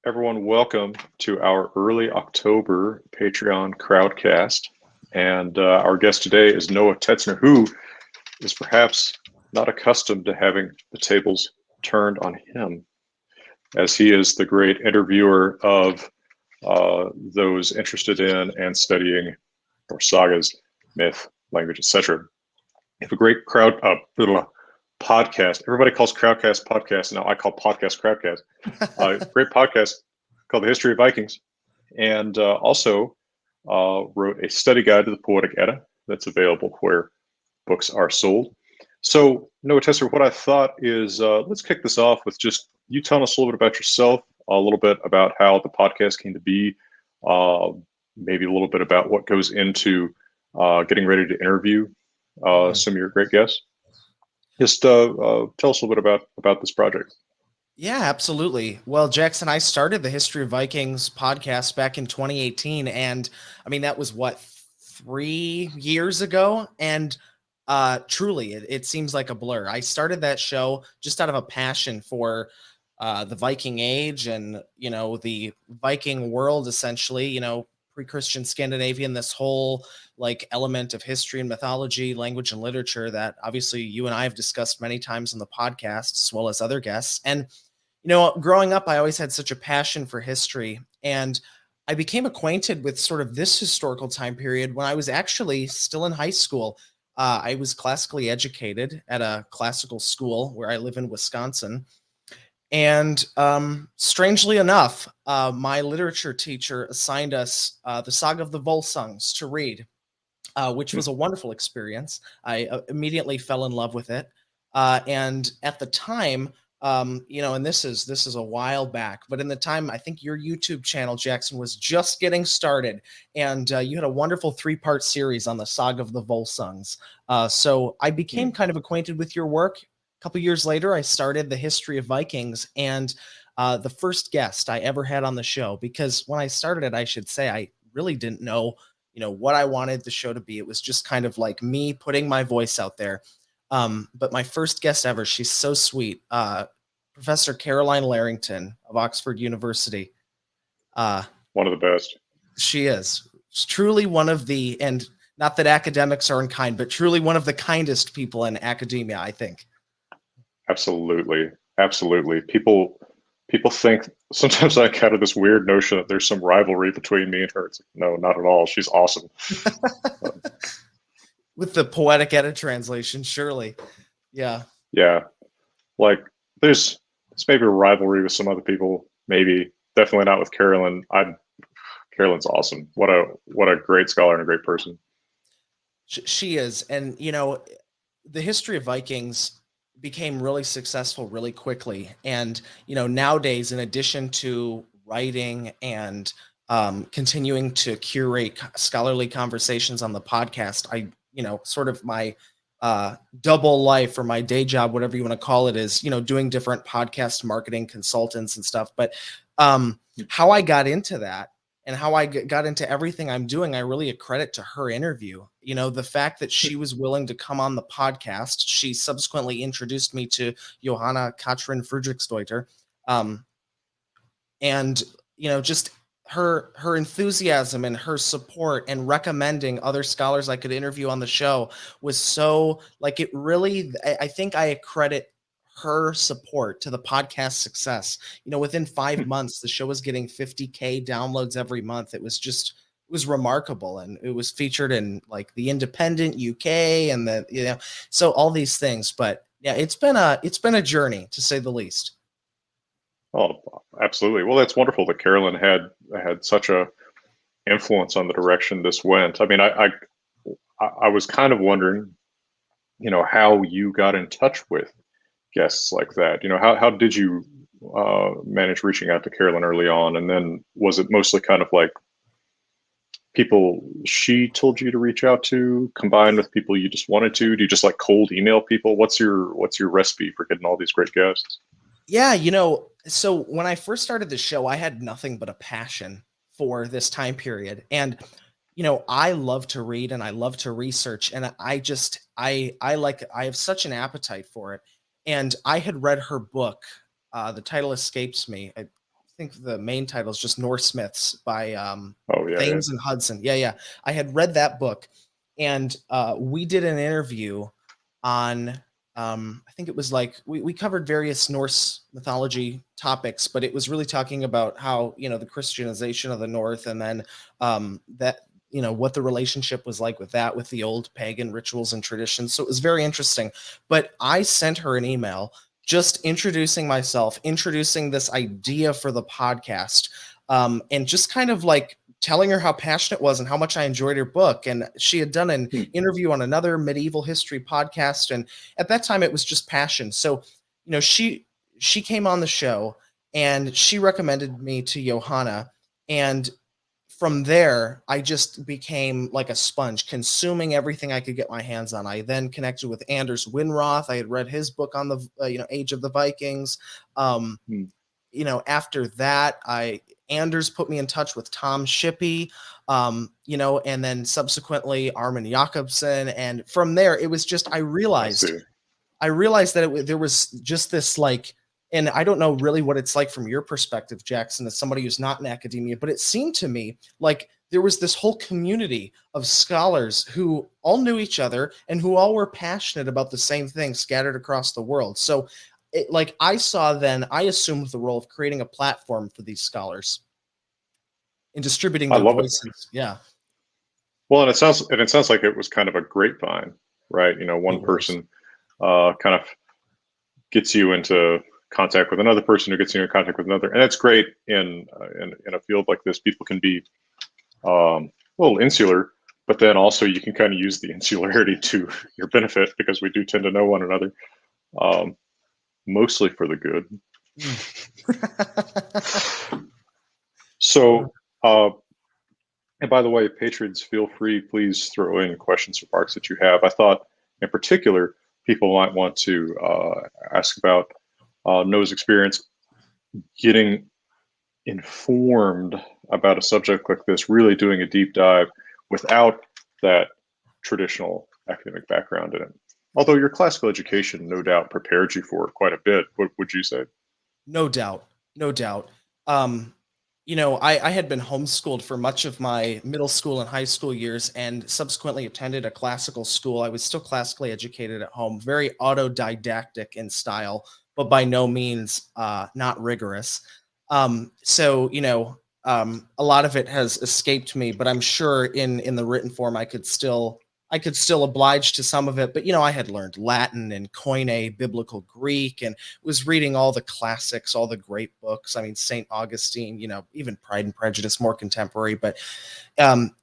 everyone, welcome to our early October Patreon crowdcast. And our guest today is Noah Tetzner, who is perhaps not accustomed to having the tables turned on him, as he is the great interviewer of those interested in and studying Norse sagas, myth, language, etc. We have a great podcast. Everybody calls crowdcast podcast. Now I call podcast crowdcast. Great podcast called The History of Vikings, and also wrote a study guide to the Poetic Edda that's available where books are sold. So, Noah Tesser, what I thought is let's kick this off with just you telling us a little bit about yourself, a little bit about how the podcast came to be, maybe a little bit about what goes into getting ready to interview some of your great guests. Just tell us a little bit about this project. Yeah, absolutely. Well, Jackson, I started the History of Vikings podcast back in 2018. And I mean, that was what, 3 years ago? And truly, it seems like a blur. I started that show just out of a passion for the Viking Age and, the Viking world, essentially, pre-Christian Scandinavian, this whole like element of history and mythology, language and literature that obviously you and I have discussed many times on the podcast, as well as other guests. And growing up, I always had such a passion for history, and I became acquainted with sort of this historical time period when I was actually still in high school. I was classically educated at a classical school where I live in Wisconsin. And strangely enough, my literature teacher assigned us the Saga of the Volsungs to read, which was a wonderful experience. I immediately fell in love with it. And at the time, and this is a while back, but in the time, I think your YouTube channel, Jackson, was just getting started, and you had a wonderful 3-part series on the Saga of the Volsungs. So I became kind of acquainted with your work. A couple years later, I started the History of Vikings, and the first guest I ever had on the show, because when I started it, I should say, I really didn't know, what I wanted the show to be. It was just kind of like me putting my voice out there. But my first guest ever, she's so sweet. Professor Caroline Larrington of Oxford University. One of the best. She is. She's truly one of the, and not that academics are unkind, but truly one of the kindest people in academia, I think. Absolutely. Absolutely. People think sometimes I kind of this weird notion that there's some rivalry between me and her. It's like, no, not at all. She's awesome. With the Poetic Edda translation, surely. Yeah. Yeah. Like there's maybe a rivalry with some other people. Maybe. Definitely not with Carolyn. Carolyn's awesome. What a great scholar and a great person. She is. And, the History of Vikings became really successful really quickly. And, nowadays, in addition to writing and continuing to curate scholarly conversations on the podcast, I, sort of my double life or my day job, whatever you want to call it, is, doing different podcast marketing consultants and stuff. But how I got into that and how I got into everything I'm doing, I really accredit to her interview. The fact that she was willing to come on the podcast. She subsequently introduced me to Johanna Katrin Friedrichsdeuter. And, just her enthusiasm and her support and recommending other scholars I could interview on the show was so, like, it really, I think I accredit her support to the podcast success. Within 5 months, the show was getting 50K downloads every month. It was remarkable. And it was featured in like the Independent UK and so all these things. But yeah, it's been a journey, to say the least. Oh, absolutely. Well, that's wonderful that Carolyn had such a influence on the direction this went. I mean, I was kind of wondering, how you got in touch with guests like that. How did you manage reaching out to Carolyn early on, and then was it mostly kind of like people she told you to reach out to, combined with people you just wanted to? Do you just like cold email people? What's your recipe for getting all these great guests? Yeah, so when I first started the show, I had nothing but a passion for this time period. And, I love to read and I love to research. And I have such an appetite for it. And I had read her book. The title escapes me. think the main title is just Norse Myths by Oh yeah, yeah. Thames and Hudson. Yeah, yeah. I had read that book, and we did an interview on. I think it was like we covered various Norse mythology topics, but it was really talking about how the Christianization of the North, and then that what the relationship was like with that, with the old pagan rituals and traditions. So it was very interesting. But I sent her an email just introducing myself, introducing this idea for the podcast, and just kind of like telling her how passionate it was and how much I enjoyed her book. And she had done an Hmm. interview on another medieval history podcast, and at that time it was just passion. So, she came on the show and she recommended me to Johanna, and from there, I just became like a sponge, consuming everything I could get my hands on. I then connected with Anders Winroth. I had read his book on the Age of the Vikings. Um, Hmm. After that, I Anders put me in touch with Tom Shippey, and then subsequently Armin Jakobsen, and from there it was just I see. I realized that there was just this like, and I don't know really what it's like from your perspective, Jackson, as somebody who's not in academia, but it seemed to me like there was this whole community of scholars who all knew each other and who all were passionate about the same thing scattered across the world. So, I assumed the role of creating a platform for these scholars and distributing I their love it. voices. Yeah, Well, and it sounds like it was kind of a grapevine, right? One it was. person kind of gets you into contact with another person who gets you in contact with another, and it's great in a field like this. People can be a little insular, but then also you can kind of use the insularity to your benefit because we do tend to know one another, um, mostly for the good. Mm. So, uh, and by the way, patrons, feel free, please throw in questions or remarks that you have. I thought, in particular, people might want to ask about Noah's experience getting informed about a subject like this, really doing a deep dive without that traditional academic background in it. Although your classical education no doubt prepared you for it quite a bit, what would you say? No doubt. No doubt. Um, I had been homeschooled for much of my middle school and high school years and subsequently attended a classical school. I was still classically educated at home, very autodidactic in style, but by no means not rigorous. A lot of it has escaped me, but I'm sure in the written form I could still oblige to some of it. But I had learned Latin and Koine, biblical Greek, and was reading all the classics, all the great books. I mean, St. Augustine, even Pride and Prejudice, more contemporary. But, um,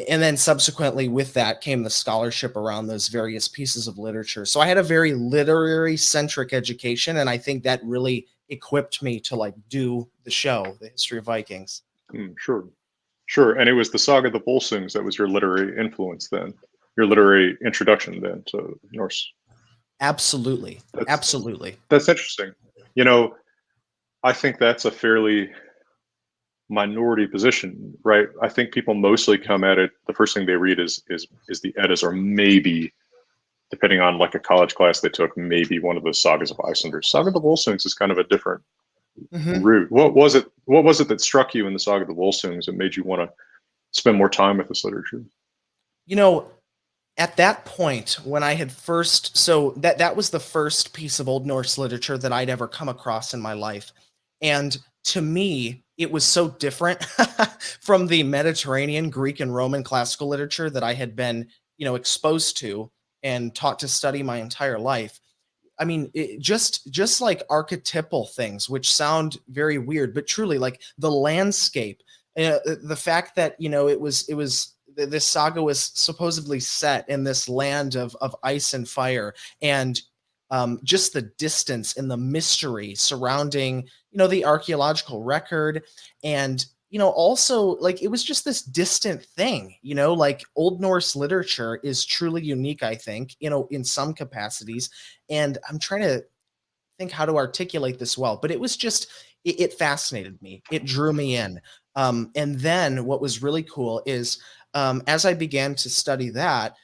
and then subsequently with that came the scholarship around those various pieces of literature. So I had a very literary centric education. And I think that really equipped me to like do the show, The History of Vikings. Sure, sure. And it was the Saga of the Volsungs that was your literary influence then, your literary introduction then to Norse. Absolutely. That's Absolutely. that's interesting. You know, I think that's a fairly minority position, right? I think people mostly come at it. The first thing they read is the Eddas, or maybe, depending on like a college class they took, maybe one of the Sagas of Icelanders. Saga of the Volsungs is kind of a different Mhm. route. What was it? What was it that struck you in the Saga of the Volsungs and made you want to spend more time with this literature? You know, at that point when I had first so that was the first piece of Old Norse literature that I'd ever come across in my life. And to me, it was so different from the Mediterranean, Greek and Roman classical literature that I had been, exposed to and taught to study my entire life. I mean, just like archetypal things, which sound very weird, but truly, like the landscape, the fact that this saga was supposedly set in this land of ice and fire, and just the distance and the mystery surrounding the archaeological record, and also like it was just this distant thing. Like Old Norse literature is truly unique, I think, in some capacities, and I'm trying to think how to articulate this well, but it was just it fascinated me. It drew me in. And then what was really cool is as I began to study that,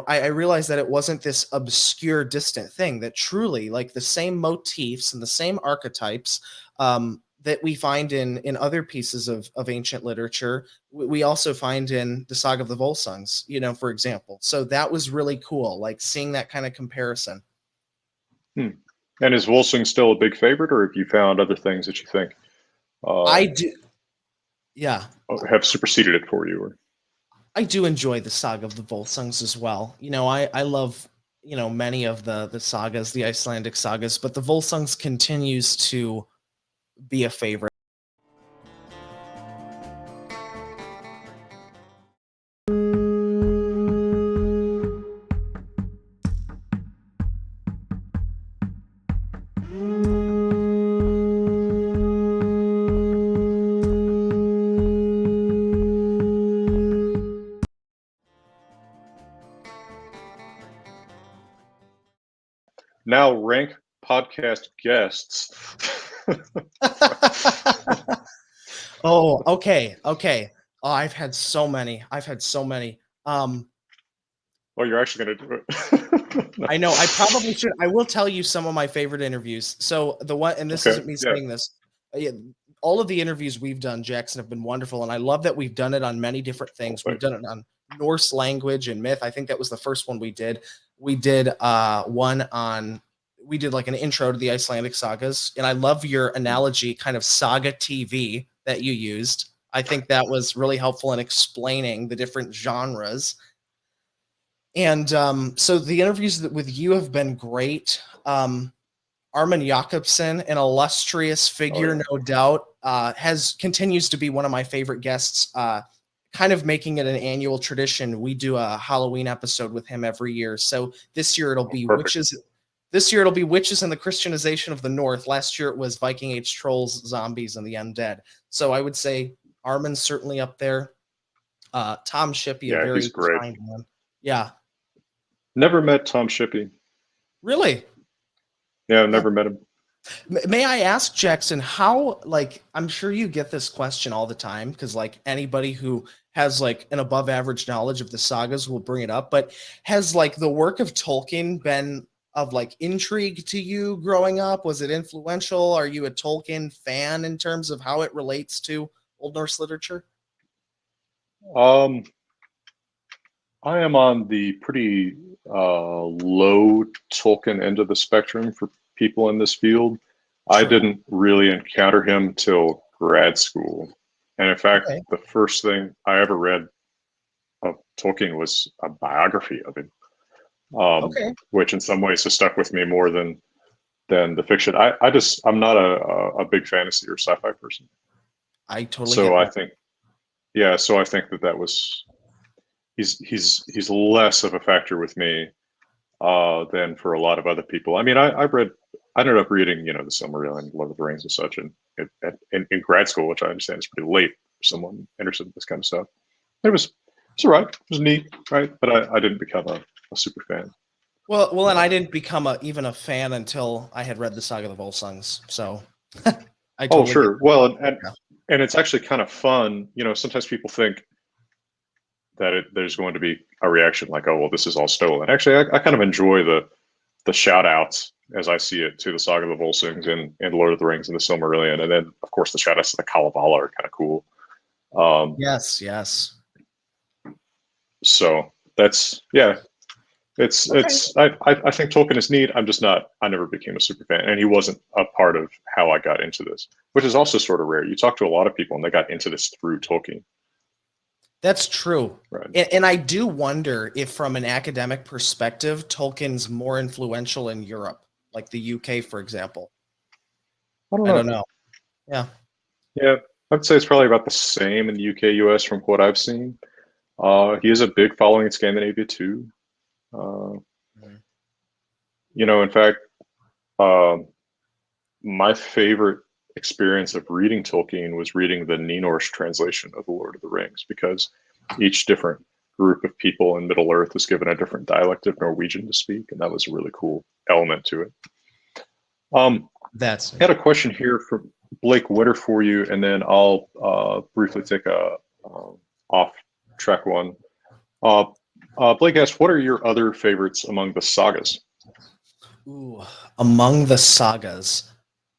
I realized that it wasn't this obscure, distant thing. That truly, like the same motifs and the same archetypes that we find in other pieces of ancient literature, we also find in the Saga of the Volsungs, for example. So that was really cool, like seeing that kind of comparison. And is Volsung still a big favorite, or have you found other things that you think I do, yeah. have superseded it for you? Or I do enjoy the Saga of the Volsungs as well. I love, many of the sagas, the Icelandic sagas, but the Volsungs continues to be a favorite. now rank podcast guests. Oh, okay. Oh, I've had so many. Well, you're actually going to do it. I know. I probably should. I will tell you some of my favorite interviews. So the one, and this Okay, isn't me yeah. saying this. Yeah, all of the interviews we've done, Jackson, have been wonderful, and I love that we've done it on many different things. We've done it on Norse language and myth. I think that was the first one we did. We did one on. We did like an intro to the Icelandic sagas, and I love your analogy, kind of saga TV that you used. I think that was really helpful in explaining the different genres. And so the interviews with you have been great. Armin Jakobsen, an illustrious figure, no doubt, continues to be one of my favorite guests. Kind of making it an annual tradition. We do a Halloween episode with him every year. So this year it'll be witches. This year it'll be witches and the Christianization of the North. Last year it was Viking Age trolls, zombies, and the undead. So I would say Armin's certainly up there. Tom Shippey, a very he's great. kind one. Yeah. Never met Tom Shippey. Really? Yeah, never met him. May I ask, Jackson, how, like, I'm sure you get this question all the time, because like anybody who has like an above average knowledge of the sagas will bring it up, but has like the work of Tolkien been of like intrigue to you growing up? Was it influential? Are you a Tolkien fan in terms of how it relates to Old Norse literature? I am on the pretty low Tolkien end of the spectrum for people in this field. I didn't really encounter him till grad school. And in fact, the first thing I ever read of Tolkien was a biography of him, which in some ways has stuck with me more than the fiction. I'm not a big fantasy or sci-fi person. I totally so get I that. think, so I think that was, he's less of a factor with me than for a lot of other people. I mean, I ended up reading, the Silmarillion, Lord of the Rings and such, and in grad school, which I understand is pretty late for someone interested in this kind of stuff. It was all right. It was neat, right? But I didn't become a super fan. Well, and I didn't become even a fan until I had read the Saga of the Volsungs. So I totally sure. Well, and it's actually kind of fun. Sometimes people think that there's going to be a reaction like, oh, well, this is all stolen. Actually, I kind of enjoy the shout outs as I see it to the Saga of the Volsungs and Lord of the Rings and the Silmarillion. And then, of course, the shout outs to the Kalevala are kind of cool. Yes. So that's, it's I think Tolkien is neat. I never became a super fan, and he wasn't a part of how I got into this, which is also sort of rare. You talk to a lot of people and they got into this through Tolkien. That's true. Right. And I do wonder if from an academic perspective, Tolkien's more influential in Europe, like the UK, for example. I don't know. Yeah. I'd say it's probably about the same in the UK, US from what I've seen. He has a big following in Scandinavia too. In fact, my favorite experience of reading Tolkien was reading the Norse translation of The Lord of the Rings, because each different group of people in Middle Earth was given a different dialect of Norwegian to speak, and that was a really cool element to it. I had a question here from Blake Winter for you, and then I'll briefly take a off-track one. Blake asks, what are your other favorites among the sagas? Ooh, among the sagas.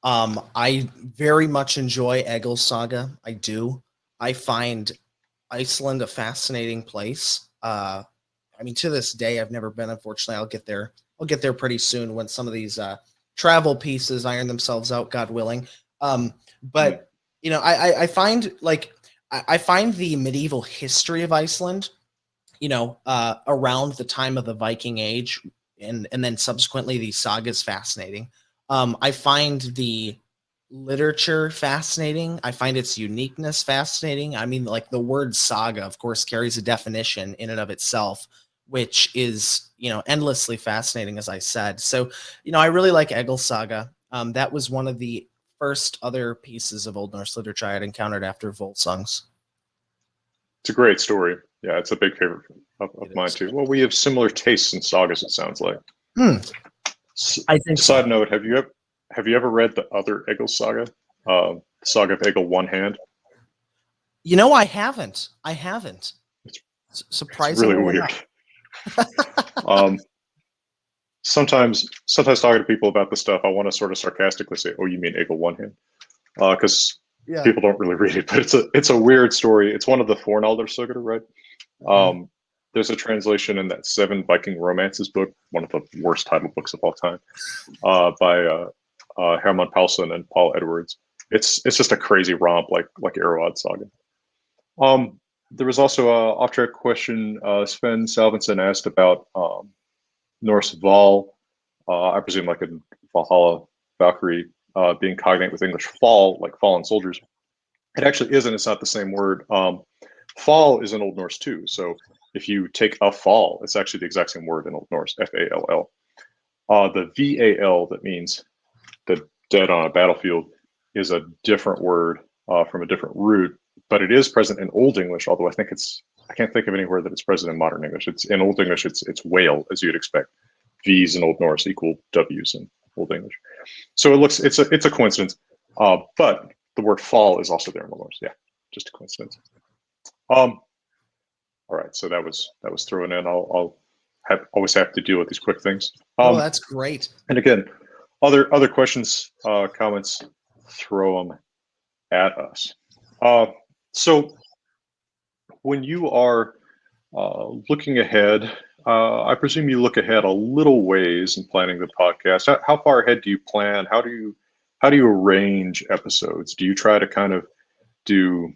I very much enjoy Egil's Saga. I do. I find Iceland a fascinating place. I mean, to this day, I've never been. Unfortunately, I'll get there. I'll get there pretty soon when some of these travel pieces iron themselves out, God willing. But you know, I find like I find the medieval history of Iceland, you know, around the time of the Viking Age, and then subsequently the sagas fascinating. I find the literature fascinating. I find its uniqueness fascinating. I mean, like the word saga, of course, carries a definition in and of itself, which is, you know, endlessly fascinating, as I said. So, you know, I really like Egil's Saga. That was one of the first other pieces of Old Norse literature I had encountered after Volsungs. It's a great story. Yeah, it's a big favorite of mine too. Well, we have similar tastes in sagas, it sounds like. I think Side so. note, have you ever read the other Egil saga? Saga of Egil One Hand? You know, I haven't. I haven't. It's Surprisingly really weird. Sometimes talking to people about this stuff, I want to sort of sarcastically say, "Oh, you mean Egil One Hand?" Because people don't really read it, but it's a weird story. It's one of the Fornalder Saga, right? There's a translation in that Seven Viking Romances book, one of the worst titled books of all time, by Herman Paulson and Paul Edwards. It's just a crazy romp like Erod Saga. There was also a off-track question. Sven Salvinson asked about Norse Val. I presume like in Valhalla, Valkyrie, being cognate with English fall, like fallen soldiers. It actually isn't. It's not the same word. Fall is in Old Norse too. So if you take a fall, it's actually the exact same word in Old Norse, F-A-L-L. The V-A-L, that means the dead on a battlefield, is a different word from a different root, but it is present in Old English, although I can't think of anywhere that it's present in modern English. It's in Old English, it's whale, as you'd expect. V's in Old Norse equal W's in Old English. So it's a coincidence, but the word fall is also there in Old Norse. Yeah, just a coincidence. All right, so that was thrown in. I'll always have to deal with these quick things. That's great. And again, other questions, comments, throw them at us. So when you are looking ahead, I presume you look ahead a little ways in planning the podcast. How far ahead do you plan? How do you arrange episodes? Do you try to kind of do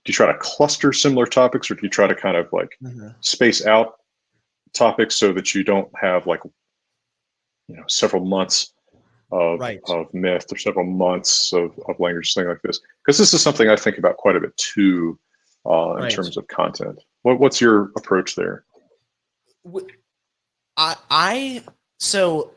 you try to cluster similar topics, or do you try to kind of like space out topics so that you don't have like, you know, several months of myth or several months of language, thing like this? Because this is something I think about quite a bit too, in terms of content. What's your approach there? So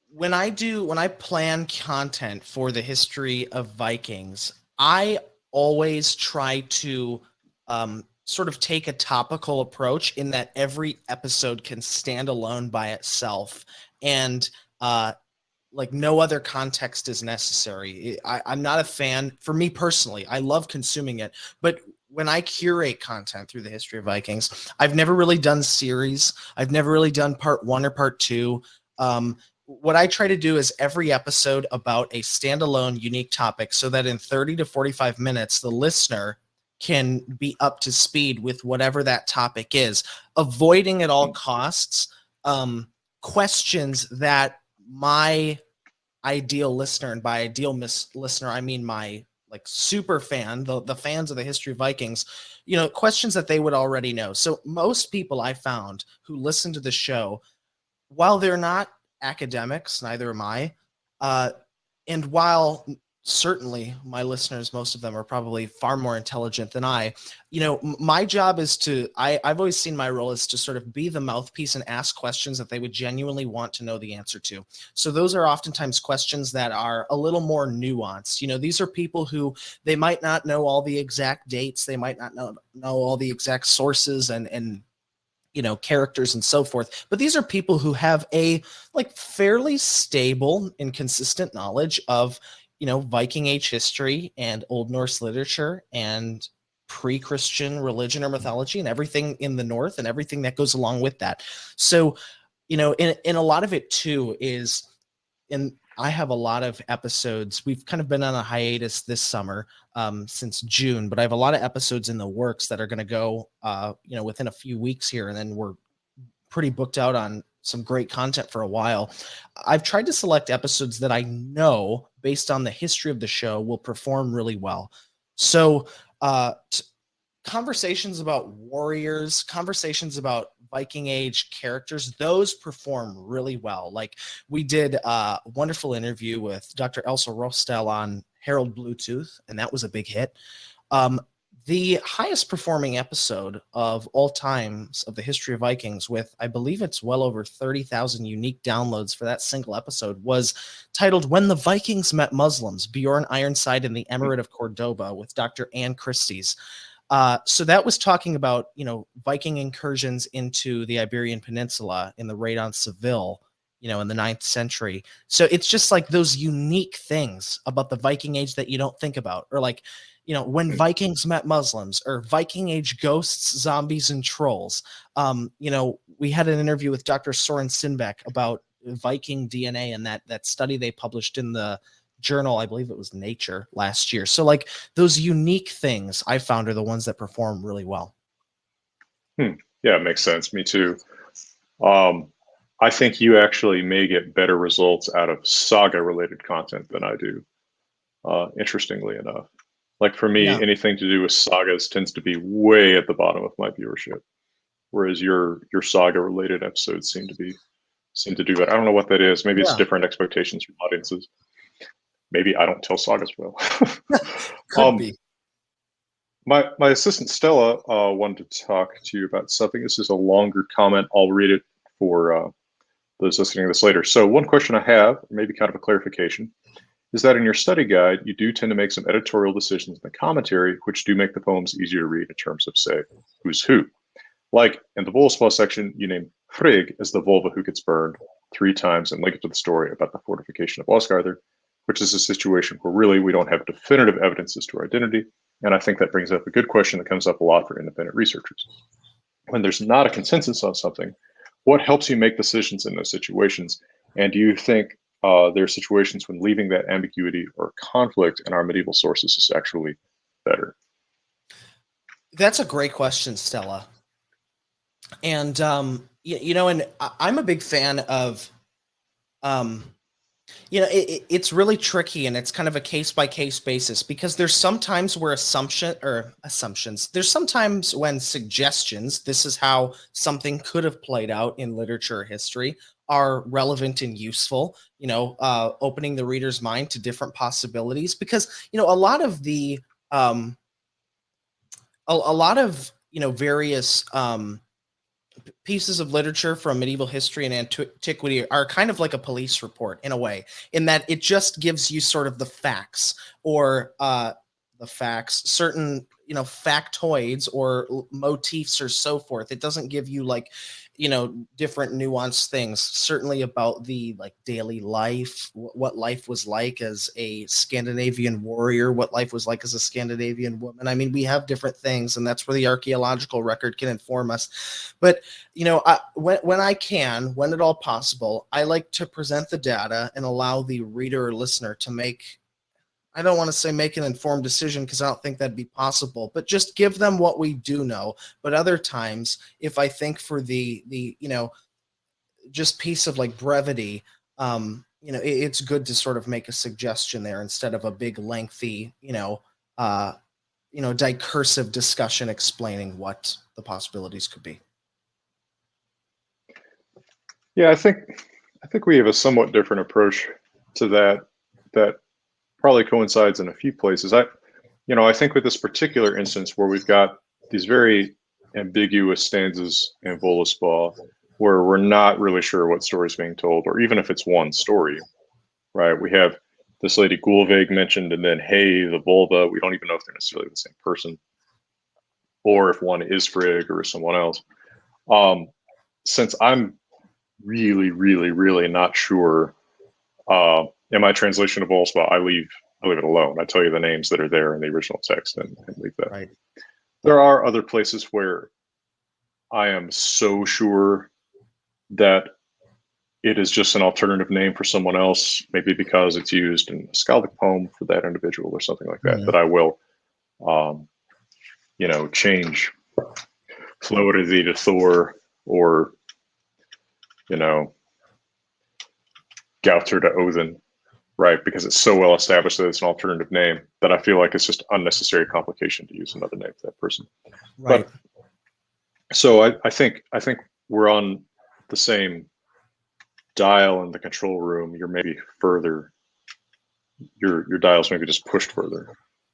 when I plan content for the history of Vikings, I always try to sort of take a topical approach in that every episode can stand alone by itself, and like no other context is necessary. I'm not a fan. For me personally, I love consuming it, but when I curate content through the history of Vikings, I've never really done series. I've never really done part 1 or part 2. What I try to do is every episode about a standalone, unique topic, so that in 30 to 45 minutes, the listener can be up to speed with whatever that topic is, avoiding at all costs questions that my ideal listener, and by ideal listener, I mean my like super fan, the fans of the history of Vikings, you know, questions that they would already know. So most people I found who listen to the show, while they're not academics, neither am I, and while certainly my listeners, most of them are probably far more intelligent than I, you know, my job is to, I've always seen my role is to sort of be the mouthpiece and ask questions that they would genuinely want to know the answer to. So those are oftentimes questions that are a little more nuanced. You know, these are people who, they might not know all the exact dates, they might not know all the exact sources and you know, characters and so forth, but these are people who have a like fairly stable and consistent knowledge of, you know, Viking Age history and Old Norse literature and pre-Christian religion or mythology and everything in the North and everything that goes along with that. So, you know, in a lot of it too is in I have a lot of episodes. We've kind of been on a hiatus this summer since June, but I have a lot of episodes in the works that are going to go, within a few weeks here, and then we're pretty booked out on some great content for a while. I've tried to select episodes that I know, based on the history of the show, will perform really well. So, conversations about warriors, conversations about Viking Age characters, those perform really well. Like, we did a wonderful interview with Dr. Elsa Rostel on Harold Bluetooth, and that was a big hit. The highest performing episode of all times of the history of Vikings, with I believe it's well over 30,000 unique downloads for that single episode, was titled "When the Vikings Met Muslims: Bjorn Ironside and the Emirate of Cordoba" with Dr. Ann Christie's. So that was talking about, Viking incursions into the Iberian Peninsula in the raid on Seville, in the 9th century. So it's just like those unique things about the Viking Age that you don't think about, or like, when Vikings met Muslims, or Viking Age ghosts, zombies, and trolls. We had an interview with Dr. Soren Sinbeck about Viking DNA and that study they published in the journal, I believe it was Nature, last year. So like those unique things I found are the ones that perform really well. Yeah, it makes sense. Me too. I think you actually may get better results out of saga related content than I do. Interestingly enough, like for me, Yeah. anything to do with sagas tends to be way at the bottom of my viewership, whereas your saga related episodes seem to do that. I don't know what that is. Maybe it's different expectations from audiences. Maybe I don't tell sagas well. Could be. My assistant Stella wanted to talk to you about something. This is a longer comment. I'll read it for those listening to this later. So one question I have, maybe kind of a clarification, is that in your study guide, you do tend to make some editorial decisions in the commentary, which do make the poems easier to read in terms of, say, who's who. Like in the Voluspa section, you name Frigg as the Volva who gets burned 3 times and link it to the story about the fortification of Osgarður, which is a situation where really we don't have definitive evidence as to her identity. And I think that brings up a good question that comes up a lot for independent researchers. When there's not a consensus on something, what helps you make decisions in those situations? And do you think there are situations when leaving that ambiguity or conflict in our medieval sources is actually better? That's a great question, Stella. And, and I'm a big fan of, it's really tricky, and it's kind of a case by case basis, because there's sometimes where assumptions, there's sometimes when suggestions, this is how something could have played out in literature or history, are relevant and useful, opening the reader's mind to different possibilities, because, a lot of the, a lot of, various, pieces of literature from medieval history and antiquity are kind of like a police report in a way, in that it just gives you sort of the facts, or certain, factoids or motifs or so forth. It doesn't give you like, different nuanced things, certainly about the like daily life, what life was like as a Scandinavian warrior, what life was like as a Scandinavian woman. I mean, we have different things, and that's where the archaeological record can inform us. But, when I can, when at all possible, I like to present the data and allow the reader or listener to make, I don't want to say make an informed decision, because I don't think that'd be possible, but just give them what we do know. But other times, if I think for the just piece of like brevity, it's good to sort of make a suggestion there instead of a big lengthy, discursive discussion explaining what the possibilities could be. Yeah, I think we have a somewhat different approach to that probably coincides in a few places. I think with this particular instance where we've got these very ambiguous stanzas in Voluspa, where we're not really sure what story is being told, or even if it's one story, right? We have this lady Gulveig mentioned, and then hey, the Volva. We don't even know if they're necessarily the same person, or if one is Frigg or someone else. Since I'm really, really, really not sure, in my translation of Voluspa, I leave it alone. I tell you the names that are there in the original text and leave that. Right. There are other places where I am so sure that it is just an alternative name for someone else, maybe because it's used in a Skaldic poem for that individual or something like that, that I will, change Floridity to Thor, or, Gauter to Odin, right? Because it's so well established that it's an alternative name that I feel like it's just unnecessary complication to use another name for that person. Right. But so I think we're on the same dial in the control room. You're maybe further. Your dial's maybe just pushed further.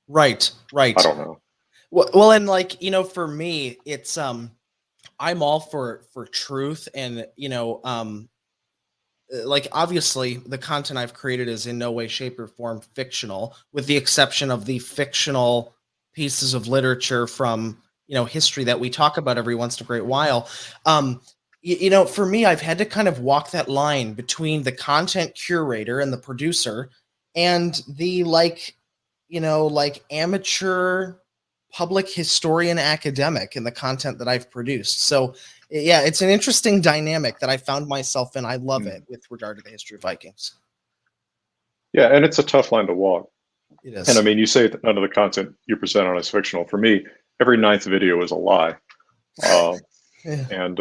Right. I don't know. Well, and like, for me, it's I'm all for truth, and like, obviously the content I've created is in no way, shape, or form fictional, with the exception of the fictional pieces of literature from history that we talk about every once in a great while. For me, I've had to kind of walk that line between the content curator and the producer, and the like amateur public historian academic in the content that I've produced. So yeah, it's an interesting dynamic that I found myself in. I love it with regard to the history of Vikings. Yeah, and it's a tough line to walk. It is. And I mean, you say that none of the content you present on is fictional. For me, every 9th video is a lie. And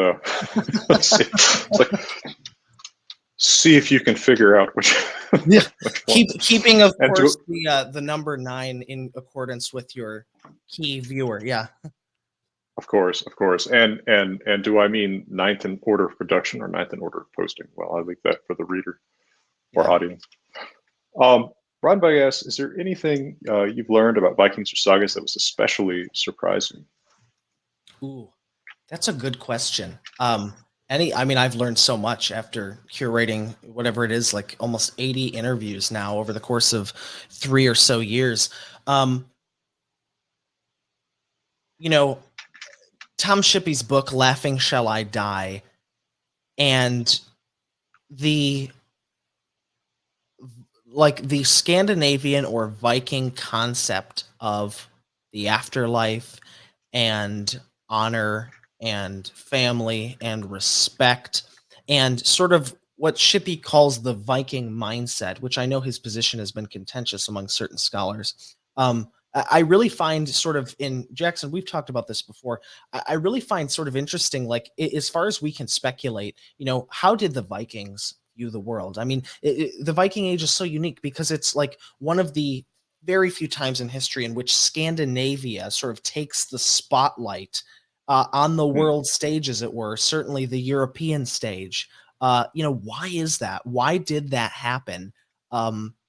let's see. It's like, see if you can figure out which. Yeah. which Keeping, of course, the number 9 in accordance with your key viewer. Yeah. Of course. And do I mean 9th in order of production or 9th in order of posting? Well, I leave that for the reader or audience. Roddenberg asks, is there anything you've learned about Vikings or Sagas that was especially surprising? Ooh, that's a good question. I've learned so much after curating whatever it is, like almost 80 interviews now over the course of 3 or so years. Tom Shippey's book, Laughing Shall I Die, and the Scandinavian or Viking concept of the afterlife and honor and family and respect, and sort of what Shippey calls the Viking mindset, which I know his position has been contentious among certain scholars. I really find sort of, in Jackson, we've talked about this before. I really find sort of interesting, like, as far as we can speculate, how did the Vikings view the world? I mean, the Viking Age is so unique because it's like one of the very few times in history in which Scandinavia sort of takes the spotlight on the world stage, as it were, certainly the European stage. Why is that? Why did that happen?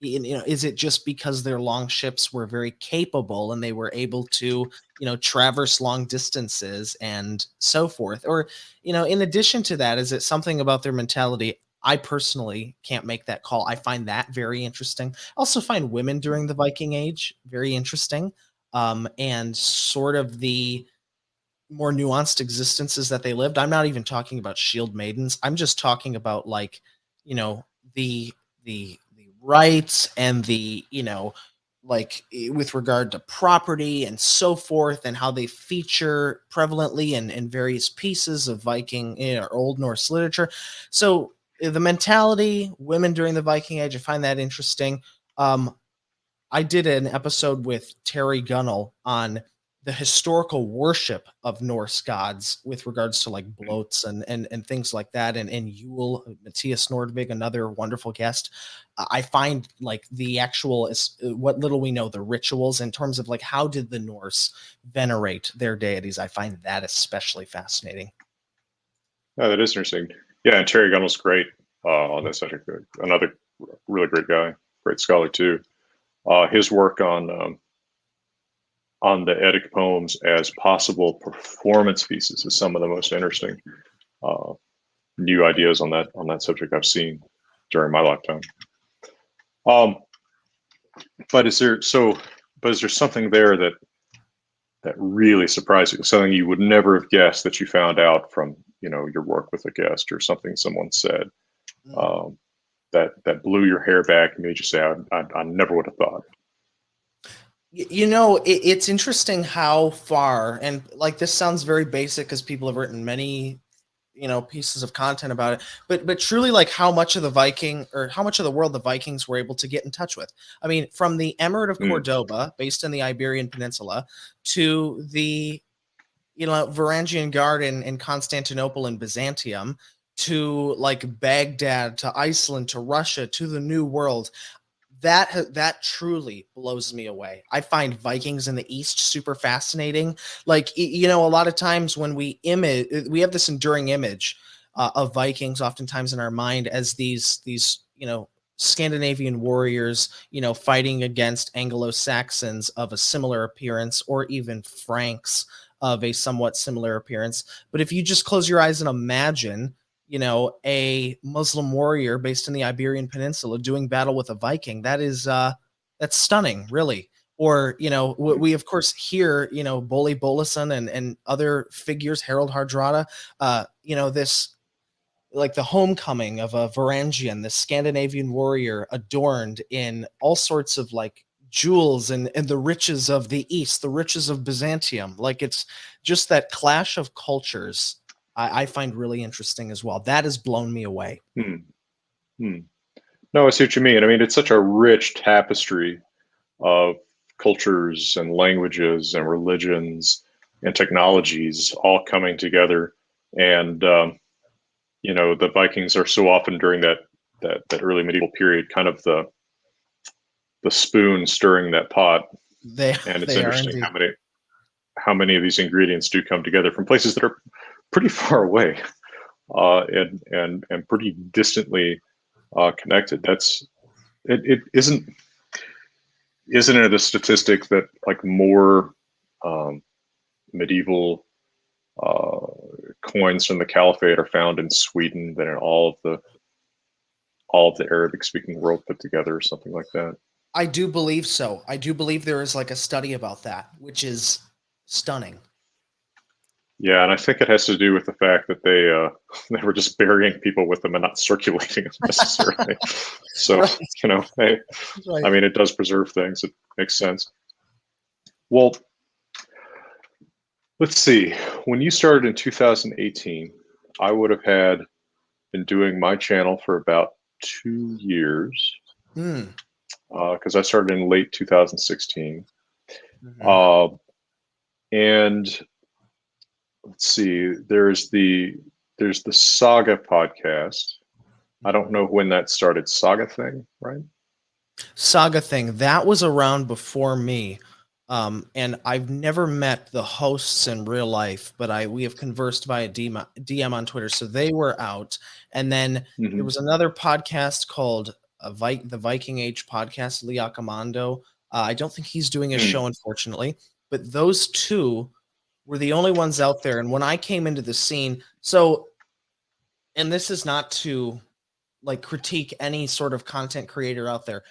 Is it just because their long ships were very capable and they were able to, traverse long distances and so forth? Or, in addition to that, is it something about their mentality? I personally can't make that call. I find that very interesting. I also find women during the Viking Age very interesting, and sort of the more nuanced existences that they lived. I'm not even talking about shield maidens. I'm just talking about, like, the rights and the, with regard to property and so forth, and how they feature prevalently in various pieces of Viking or Old Norse literature. So the mentality, women during the Viking Age, I find that interesting. I did an episode with Terry Gunnell on the historical worship of Norse gods with regards to, like, bloats and things like that, and Yule, Matthias Nordvig, another wonderful guest. I find, like, the actual, what little we know, the rituals in terms of, like, how did the Norse venerate their deities? I find that especially fascinating. Yeah, that is interesting. Yeah, and Terry Gunnell's great on this subject. Another really great guy, great scholar too. His work on the Eddic poems as possible performance pieces is some of the most interesting new ideas on that subject I've seen during my lifetime. But is there something there that really surprised you? Something you would never have guessed that you found out from your work with a guest, or something someone said that blew your hair back and made you say, I never would have thought. It's interesting how far, and, like, this sounds very basic because people have written many pieces of content about it, but truly, like, how much of the world the Vikings were able to get in touch with. I mean, from the Emirate of Cordoba, based in the Iberian Peninsula, to the Varangian Guard in Constantinople and Byzantium, to like Baghdad, to Iceland, to Russia, to the New World. That truly blows me away. I find Vikings in the East super fascinating. Like, a lot of times when we have this enduring image of Vikings, oftentimes in our mind, as these Scandinavian warriors, fighting against Anglo-Saxons of a similar appearance, or even Franks of a somewhat similar appearance. But if you just close your eyes and imagine a Muslim warrior based in the Iberian Peninsula doing battle with a Viking, that's stunning, really. Or, we of course hear, Boli Bolison and other figures, Harold Hardrada, this, like, the homecoming of a Varangian, this Scandinavian warrior adorned in all sorts of like jewels and the riches of the East, the riches of Byzantium. Like, it's just that clash of cultures I find really interesting as well. That has blown me away. No, I see what you mean. I mean, it's such a rich tapestry of cultures and languages and religions and technologies all coming together. And, the Vikings are so often during that early medieval period, kind of the spoon stirring that pot. And it's interesting how many of these ingredients do come together from places that are pretty far away and pretty distantly connected. It isn't it a statistic that like more medieval coins from the Caliphate are found in Sweden than in all of the Arabic speaking world put together, or something like that? I do believe so. I do believe there is like a study about that, which is stunning. Yeah, and I think it has to do with the fact that they were just burying people with them and not circulating them necessarily. So, Right. Hey, Right. I mean, it does preserve things. It makes sense. Well, let's see. When you started in 2018, I would have been doing my channel for about 2 years, because I started in late 2016. And let's see, there's the Saga podcast. I don't know when that started. Saga thing, right? Saga thing, that was around before me. And I've never met the hosts in real life, but we have conversed via DM on Twitter. So they were out. And then there was another podcast called the Viking Age podcast, Lee Acamando. I don't think he's doing a show, unfortunately, but those two were the only ones out there. And when I came into the scene, and this is not to like critique any sort of content creator out there.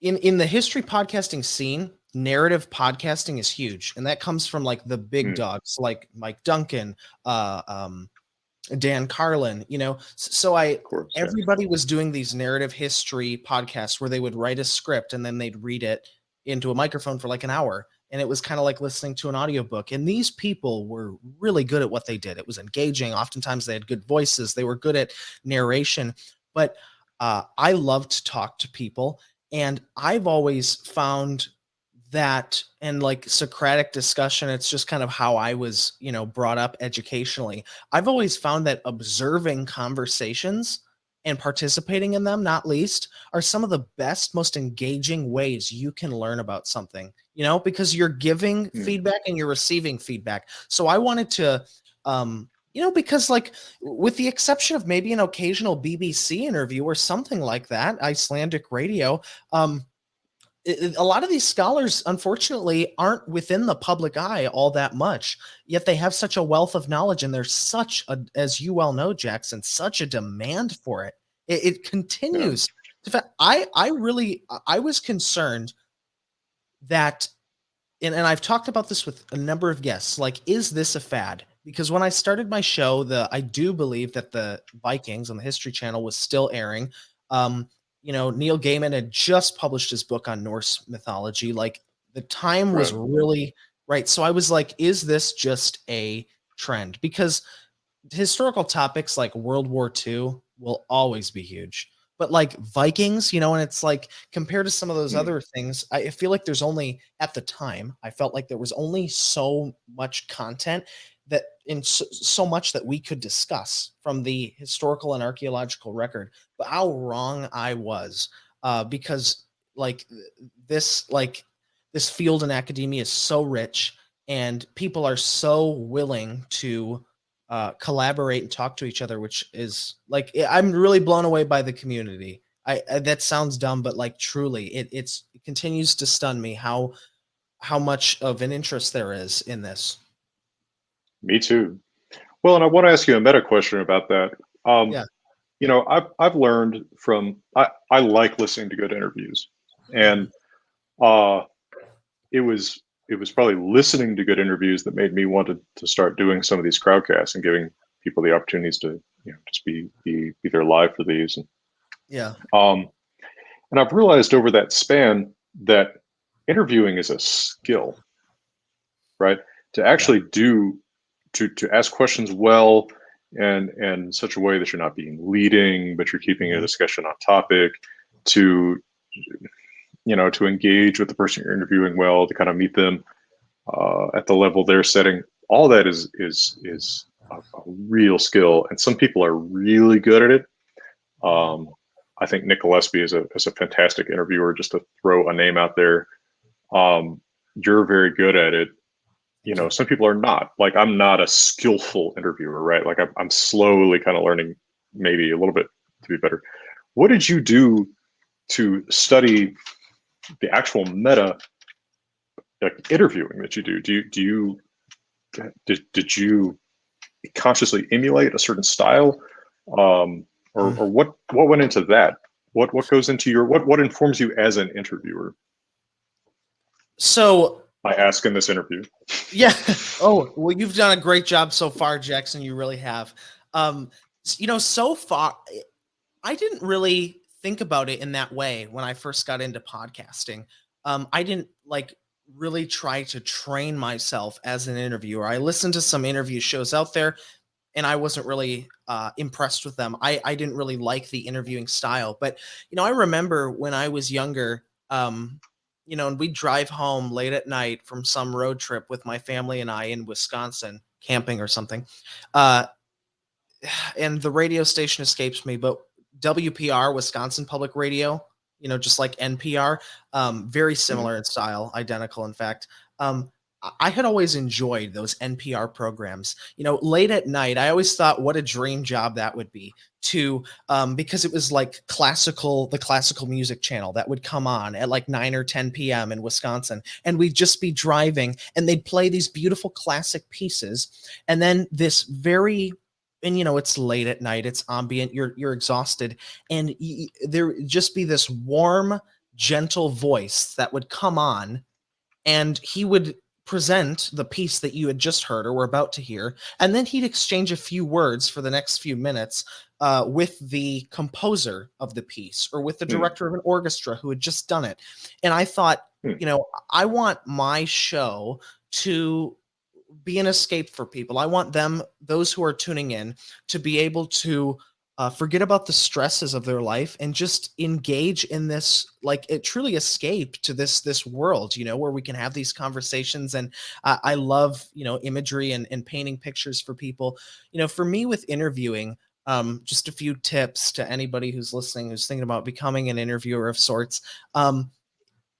In the history podcasting scene, narrative podcasting is huge, and that comes from like the big dogs like Mike Duncan, Dan Carlin. Everybody was doing these narrative history podcasts where they would write a script and then they'd read it into a microphone for like an hour, and it was kind of like listening to an audiobook. And these people were really good at what they did. It was engaging. Oftentimes they had good voices. They were good at narration. But I love to talk to people. And I've always found that, and like Socratic discussion, it's just kind of how I was, brought up educationally. I've always found that observing conversations and participating in them, not least, are some of the best, most engaging ways you can learn about something, because you're giving feedback and you're receiving feedback. So I wanted to, because like with the exception of maybe an occasional BBC interview or something like that, Icelandic radio, a lot of these scholars, unfortunately, aren't within the public eye all that much, yet they have such a wealth of knowledge, and there's such a, as you well know, Jackson, such a demand for it. It continues. In fact, I was concerned that, and I've talked about this with a number of guests, like, is this a fad? Because when I started my show, I do believe that the Vikings on the History Channel was still airing. Neil Gaiman had just published his book on Norse mythology. Like, the time was really right. So I was like, is this just a trend? Because historical topics like World War II will always be huge. But like Vikings, and it's like compared to some of those Hmm. other things, I feel like there's only at the time, I felt like there was only so much content that in so much that we could discuss from the historical and archaeological record. But how wrong I was, because like this field in academia is so rich and people are so willing to collaborate and talk to each other, which is like I'm really blown away by the community. I that sounds dumb, but like truly, it continues to stun me how much of an interest there is in this. Me too. Well, and I want to ask you a meta question about that. Um, Yeah. I've learned from I like listening to good interviews, Mhm. and uh, it was probably listening to good interviews that made me want to start doing some of these crowdcasts and giving people the opportunities to just be there live for these. Yeah. Um, and I've realized over that span that interviewing is a skill, right? To Yeah. actually do to ask questions well and in such a way that you're not being leading, but you're keeping a Mhm. discussion on topic, to to engage with the person you're interviewing well, to kind of meet them at the level they're setting. All that is a real skill, and some people are really good at it. Um, I think Nick Gillespie is a fantastic interviewer. Just to throw a name out there, you're very good at it. Thank you. Some people are not. Like, I'm not a skillful interviewer, right? Like, I'm slowly kind of learning, maybe a little bit, to be better. What did you do to study the actual meta, like, interviewing that you do? Did you consciously emulate a certain style, Mm. or what went into that? What goes into your what informs you as an interviewer So by asking this interview? yeah. Oh, well, you've done a great job so far, Jackson. You really have. So far, I didn't really think about it in that way when I first got into podcasting. I didn't like really try to train myself as an interviewer. I listened to some interview shows out there and I wasn't really impressed with them. I didn't really like the interviewing style. But, I remember when I was younger, and we'd drive home late at night from some road trip with my family and I in Wisconsin, camping or something. Uh, and the radio station escapes me, but WPR, Wisconsin Public Radio, just like NPR, very Mhm. similar in style, identical, in fact. I had always enjoyed those NPR programs. Late at night, I always thought what a dream job that would be because it was like the classical music channel that would come on at like 9 or 10 p.m. in Wisconsin. And we'd just be driving and they'd play these beautiful classic pieces. And then this very and it's late at night, it's ambient, you're exhausted, and there would just be this warm, gentle voice that would come on, and he would present the piece that you had just heard or were about to hear, and then he'd exchange a few words for the next few minutes with the composer of the piece or with the Mhm. director of an orchestra who had just done it. And I thought, Mhm. I want my show to be an escape for people. I want those who are tuning in, to be able to forget about the stresses of their life and just engage in this, like it truly escape to this world, where we can have these conversations. And I love, imagery and painting pictures for people. For me with interviewing, just a few tips to anybody who's listening, who's thinking about becoming an interviewer of sorts.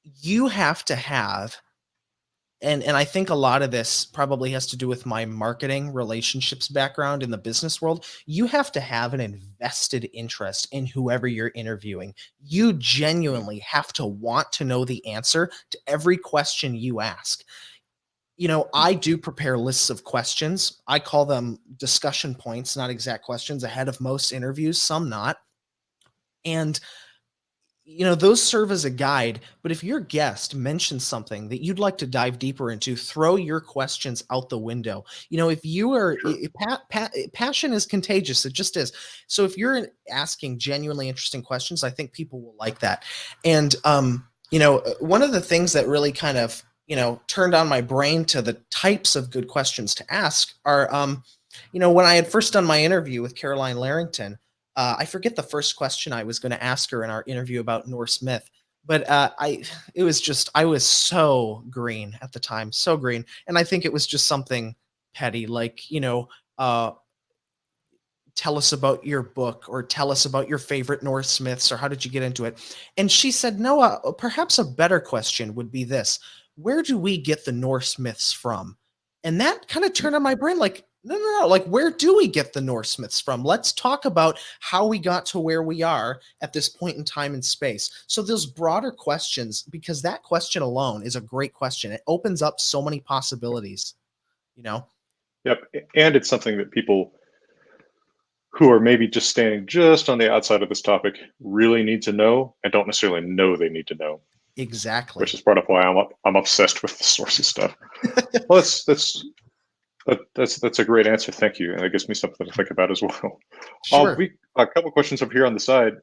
You have to have and I think a lot of this probably has to do with my marketing relationships background in the business world. You have to have an invested interest in whoever you're interviewing. You genuinely have to want to know the answer to every question you ask. I do prepare lists of questions. I call them discussion points, not exact questions, ahead of most interviews, some not. And those serve as a guide, but if your guest mentions something that you'd like to dive deeper into, throw your questions out the window. If you are Sure. passion is contagious, it just is. So if you're asking genuinely interesting questions, I think people will like that. And one of the things that really kind of turned on my brain to the types of good questions to ask are When I had first done my interview with Caroline Larrington, I forget the first question I was going to ask her in our interview about Norse myth, but I was so green at the time, so green, and I think it was just something petty, like uh, tell us about your book or tell us about your favorite Norse myths or how did you get into it? And she said, Noah, perhaps a better question would be this: where do we get the Norse myths from? And that kind of turned on my brain like, no, no, no. Like, where do we get the Norse myths from? Let's talk about how we got to where we are at this point in time and space. So, those broader questions, because that question alone is a great question, it opens up so many possibilities, you know? Yep, and it's something that people who are maybe just standing just on the outside of this topic really need to know and don't necessarily know they need to know, which Exactly. is part of why I'm obsessed with the sources stuff. Well, that's a great answer. Thank you, and it gives me something to think about as well. Sure. We a couple questions up here on the side.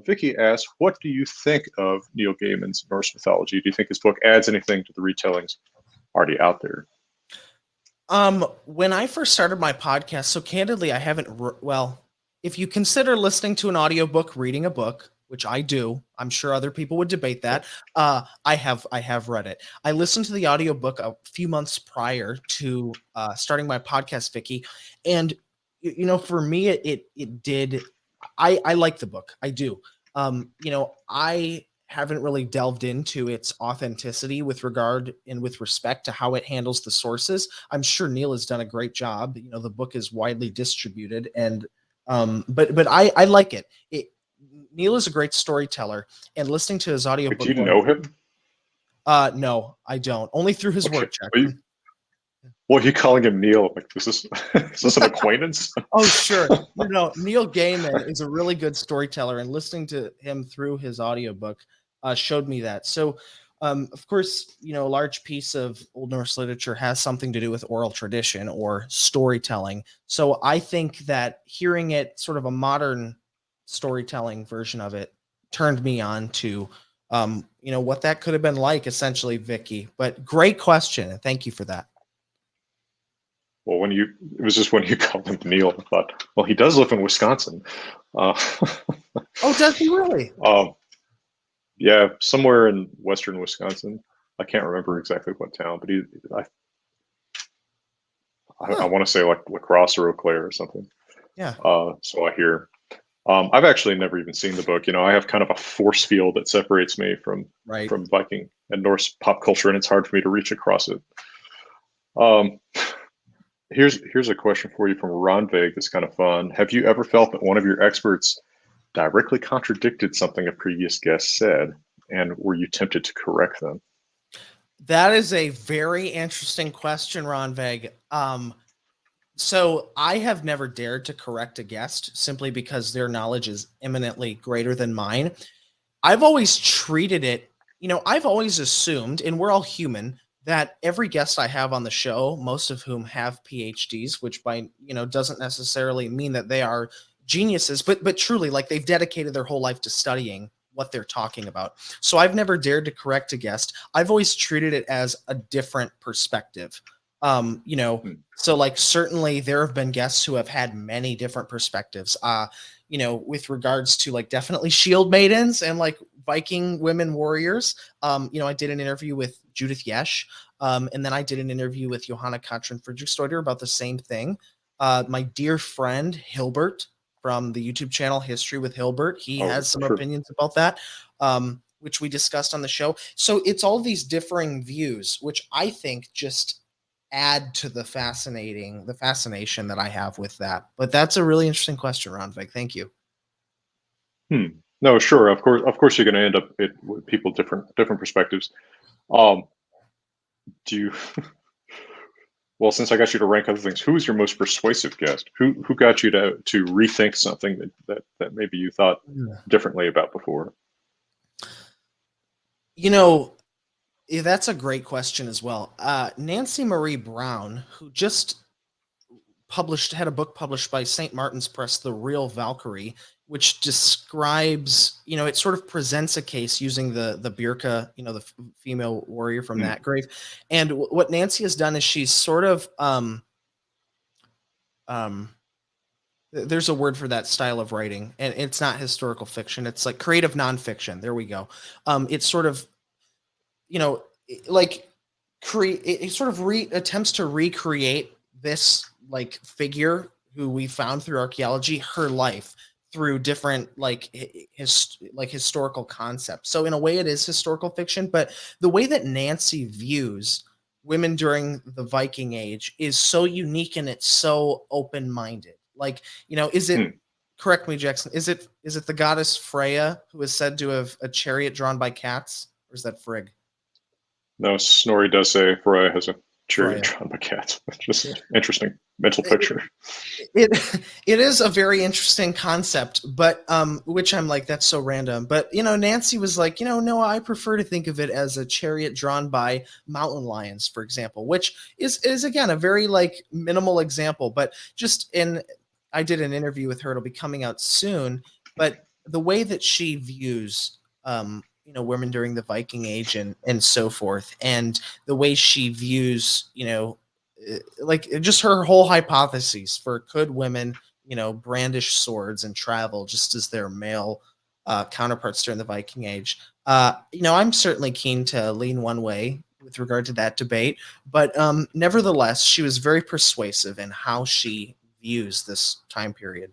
Vicky asks, "What do you think of Neil Gaiman's Norse mythology? Do you think his book adds anything to the retellings already out there?" When I first started my podcast, so candidly, I haven't, well, if you consider listening to an audiobook, reading a book, which I do, I'm sure other people would debate that. I have read it. I listened to the audiobook a few months prior to starting my podcast, Vicky. And for me, it did, I like the book. I do. I haven't really delved into its authenticity with regard and with respect to how it handles the sources. I'm sure Neil has done a great job. The book is widely distributed, and but I like it. Neil is a great storyteller, and listening to his But do audiobook you going. know him? No, I don't. Only through his Okay. work, Jackson. Well, you calling him Neil? Like, is this an acquaintance? Oh, sure. Neil Gaiman is a really good storyteller, and listening to him through his audiobook showed me that. So, of course, a large piece of Old Norse literature has something to do with oral tradition or storytelling. So, I think that hearing it, sort of a modern storytelling version of it, turned me on to, what that could have been like, essentially, Vicky. But great question, and thank you for that. Well, it was just when you called him Neil, I thought, well, he does live in Wisconsin. Uh, Oh, does he really? um, yeah, somewhere in western Wisconsin. I can't remember exactly what town, but I Huh. want to say like La Crosse or Eau Claire or something. Yeah. So I hear. I've actually never even seen the book. I have kind of a force field that separates me Right. from Viking and Norse pop culture, and it's hard for me to reach across it. Um, here's a question for you from Ron Vague that's kind of fun. Have you ever felt that one of your experts directly contradicted something a previous guest said, and were you tempted to correct them? That is a very interesting question, Ron Veg. So I have never dared to correct a guest simply because their knowledge is eminently greater than mine. I've always treated it, I've always assumed, and we're all human, that every guest I have on the show, most of whom have PhDs, which doesn't necessarily mean that they are geniuses, but truly, like, they've dedicated their whole life to studying what they're talking about. So I've never dared to correct a guest. I've always treated it as a different perspective. Hmm. So, like, certainly there have been guests who have had many different perspectives. With regards to, like, definitely shield maidens and, like, Viking women warriors. I did an interview with Judith Yesh, and then I did an interview with Johanna Katrin Friedrichsdeuter about the same thing. My dear friend Hilbert from the YouTube channel History with Hilbert, he Oh, has some sure. opinions about that, which we discussed on the show. So it's all these differing views, which I think just add to the fascination that I have with that. But that's a really interesting question, Ron Vic. Thank you. Hmm. No, sure. Of course, you're going to end up with people different perspectives. Um, do you? Well, since I got you to rank other things, who's your most persuasive guest? Who got you to rethink something that maybe you thought differently about before? You know, Yeah, that's a great question as well. Nancy Marie Brown, who just had a book published by St. Martin's Press, The Real Valkyrie, which describes, it sort of presents a case using the Birka, the female warrior from Hmm. that grave. And what Nancy has done is she's sort of there's a word for that style of writing, and it's not historical fiction. It's like creative nonfiction. There we go. It's sort of, like create. It sort of attempts to recreate this like figure who we found through archaeology, her life through different like historical concepts. So in a way, it is historical fiction, but the way that Nancy views women during the Viking Age is so unique and it's so open-minded. Like, is it, Hmm. correct me, Jackson, is it the goddess Freya who is said to have a chariot drawn by cats, or is that Frigg? No, Snorri does say Freya has a chariot Freya. drawn by cats. Just an interesting mental picture. It it is a very interesting concept, but which I'm like, that's so random. But Nancy was like, no, I prefer to think of it as a chariot drawn by mountain lions, for example, which is again a very like minimal example, but I did an interview with her, it'll be coming out soon, but the way that she views women during the Viking Age and so forth, and the way she views, like just her whole hypotheses for could women, brandish swords and travel just as their male counterparts during the Viking Age. I'm certainly keen to lean one way with regard to that debate, but nevertheless, she was very persuasive in how she views this time period.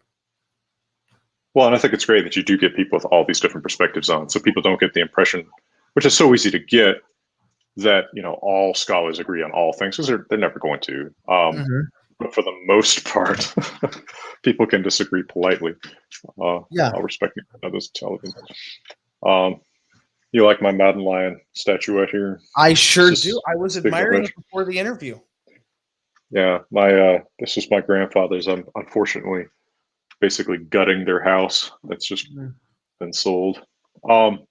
Well, and I think it's great that you do get people with all these different perspectives on, so people don't get the impression, which is so easy to get, that all scholars agree on all things, because they're never going to. Mhm. But for the most part, people can disagree politely. Yeah, I'll respect others' intelligence. You like my mountain lion statuette here? I sure This do. is I was speaking of admiring which, it before the interview. yeah, this is my grandfather's. I'm unfortunately basically gutting their house. That's just Mhm. been sold. Um,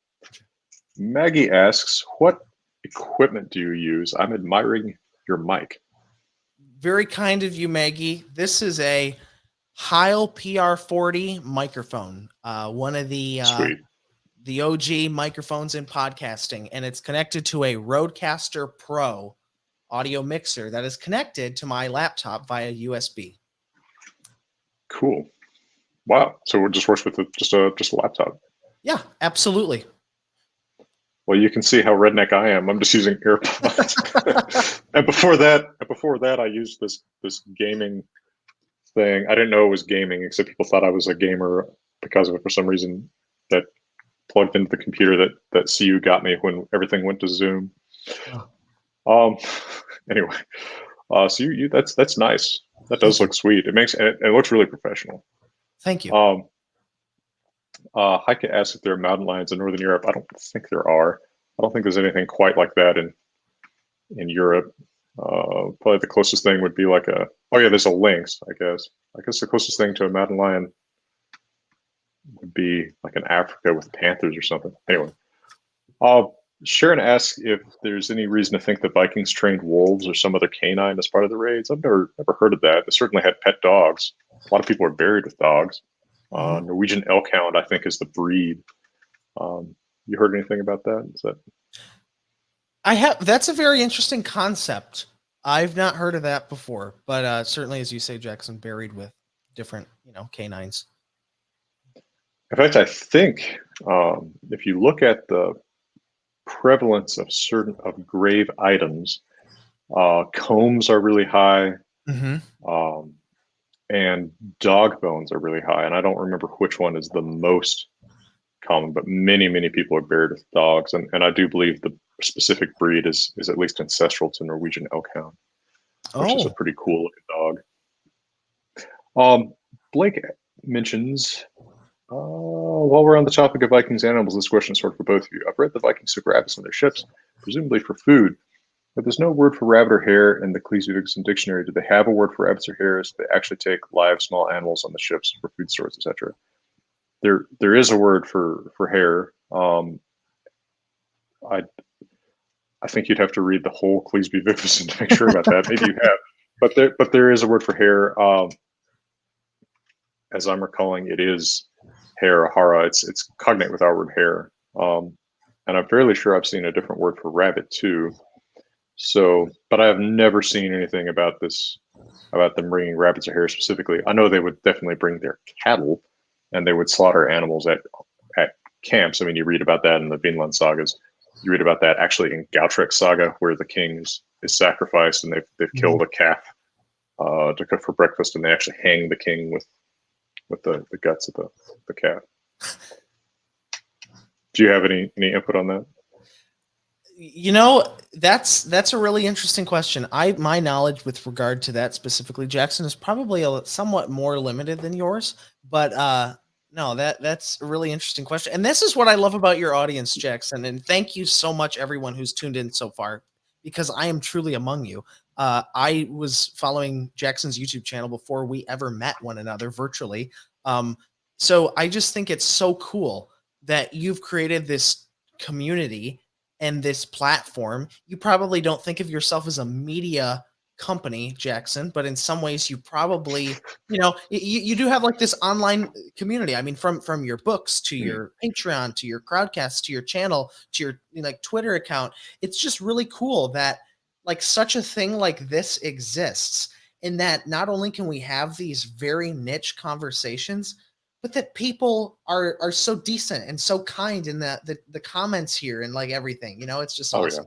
Maggie asks, "What equipment do you use? I'm admiring your mic." Very kind of you, Maggie. This is a Heil PR40 microphone, one of Sweet. the OG microphones in podcasting, and it's connected to a Rodecaster Pro audio mixer that is connected to my laptop via USB. Cool. Wow. So it just works with just a laptop. Yeah, absolutely. Well, you can see how redneck I am. I'm just using AirPods. And before that, I used this gaming thing. I didn't know it was gaming, except people thought I was a gamer because of it for some reason. That plugged into the computer that CU got me when everything went to Zoom. Oh, Um. Anyway, so you that's nice. That thank does you. look sweet. It looks really professional. Thank you. Um. Heike asked if there are mountain lions in Northern Europe. I don't think there are. I don't think there's anything quite like that in Europe. Probably the closest thing would be like oh yeah, there's a lynx, I guess. I guess the closest thing to a mountain lion would be like in Africa with panthers or something. Anyway, uh, Sharon asks if there's any reason to think the Vikings trained wolves or some other canine as part of the raids. I've never heard of that. They certainly had pet dogs. A lot of people are buried with dogs. Mhm. Norwegian elk hound, I think, is the breed. You heard anything about that? Is that I have. That's a very interesting concept. I've not heard of that before, but certainly, as you say, Jackson, buried with different, canines. In fact, I think if you look at the prevalence of certain of grave items, combs are really high, Mm-hmm. um, and dog bones are really high. And I don't remember which one is the most common, but many people are buried with dogs. And I do believe the specific breed is at least ancestral to Norwegian elk hound, which is a Oh, pretty cool looking dog. Blake mentions, while we're on the topic of Vikings animals, this question is sort of for both of you. I've read the Vikings took rabbits on their ships, presumably for food, but there's no word for rabbit or hare in the Cleese dictionary. Do they have a word for rabbits or hares? Do they actually take live small animals on the ships for food stores, etc.? There is a word for hare. I I think you'd have to read the whole Cleesby Vivian to make sure about that. Maybe you have, but there is a word for hare. As I'm recalling, it is hare, hara. It's cognate with our word hare. And I'm fairly sure I've seen a different word for rabbit too. So, but I have never seen anything about this about them bringing rabbits or hares specifically. I know they would definitely bring their cattle, and they would slaughter animals at camps. I mean, you read about that in the Vinland sagas. You read about that actually in Gautrek saga, where the king is sacrificed, and they've killed a calf to cook for breakfast, and they actually hang the king with the guts of the calf. Do you have any input on that? You know, that's a really interesting question. My knowledge with regard to that specifically, Jackson, is probably somewhat more limited than yours. But no, that's a really interesting question. And this is what I love about your audience, Jackson. And thank you so much, everyone who's tuned in so far, because I am truly among you. I was following Jackson's YouTube channel before we ever met one another virtually. So I just think it's so cool that you've created this community and this platform. You probably don't think of yourself as a media company, Jackson, but in some ways you probably, you do have like this online community. I mean, from your books to your Patreon to your crowdcast to your channel to your like Twitter account. It's just really cool that like such a thing like this exists, and that not only can we have these very niche conversations, but that people are so decent and so kind in the comments here and like everything. It's just awesome.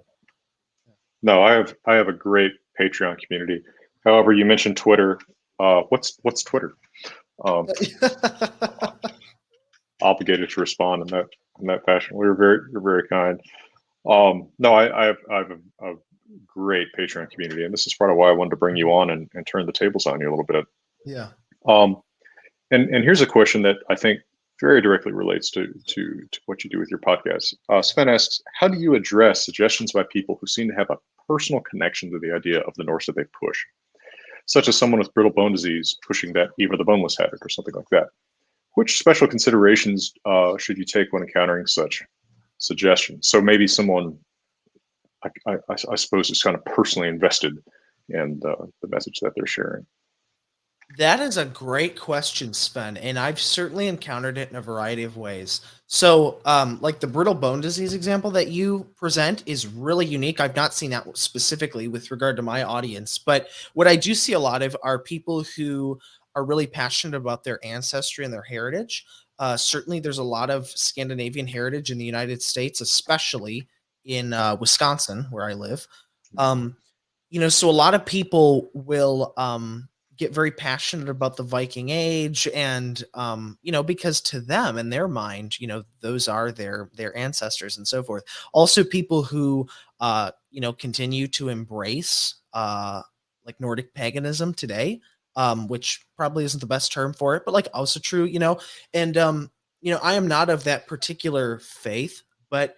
Yeah. No, I have a great Patreon community. However, you mentioned Twitter. What's Twitter? Obligated to respond in that fashion. You're very kind. No, I have a great Patreon community, and this is part of why I wanted to bring you on and turn the tables on you a little bit. Yeah. And here's a question that I think very directly relates to what you do with your podcast. Sven asks, how do you address suggestions by people who seem to have a personal connection to the idea of the Norse that they push, such as someone with brittle bone disease pushing that Eva the Boneless had it or something like that? Which special considerations should you take when encountering such suggestions? So maybe someone, I suppose, is kind of personally invested in the message that they're sharing. That is a great question, Sven, and I've certainly encountered it in a variety of ways. So, like the brittle bone disease example that you present is really unique. I've not seen that specifically with regard to my audience, but what I do see a lot of are people who are really passionate about their ancestry and their heritage. Certainly, there's a lot of Scandinavian heritage in the United States, especially in Wisconsin, where I live. So a lot of people will get very passionate about the Viking Age, and because to them, in their mind, those are their ancestors and so forth. Also, people who continue to embrace like Nordic paganism today, which probably isn't the best term for it, but like also true, and I am not of that particular faith, but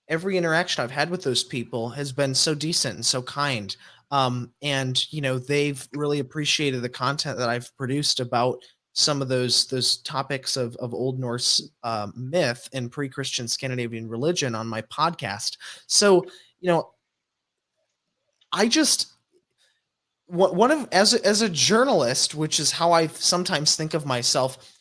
every interaction I've had with those people has been so decent and so kind. And they've really appreciated the content that I've produced about some of those topics of Old Norse myth and pre-Christian Scandinavian religion on my podcast. So, I just one of as a journalist, which is how I sometimes think of myself.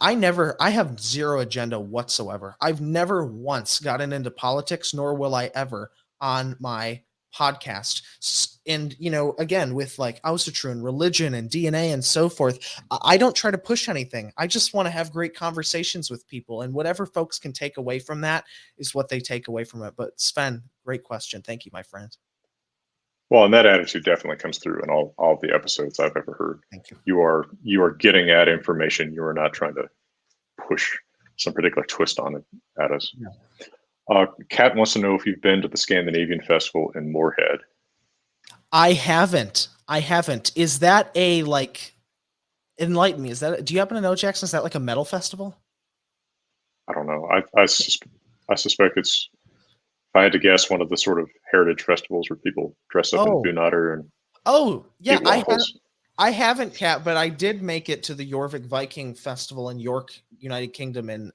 I have zero agenda whatsoever. I've never once gotten into politics, nor will I ever on my podcast. And, again, with like Ausatru and religion and DNA and so forth, I don't try to push anything. I just want to have great conversations with people. And whatever folks can take away from that is what they take away from it. But Sven, great question. Thank you, my friend. Well, and that attitude definitely comes through in all of the episodes I've ever heard. Thank you. You are getting at information. You are not trying to push some particular twist on it at us. Yeah. Kat wants to know if you've been to the Scandinavian Festival in Moorhead. I haven't. Is that a like? Enlighten me. Do you happen to know, Jackson? Is that like a metal festival? I don't know. I suspect it's. If I had to guess, one of the sort of heritage festivals where people dress up in bunader and yeah, eat waffles. I haven't, Kat, but I did make it to the Jorvik Viking Festival in York, United Kingdom, in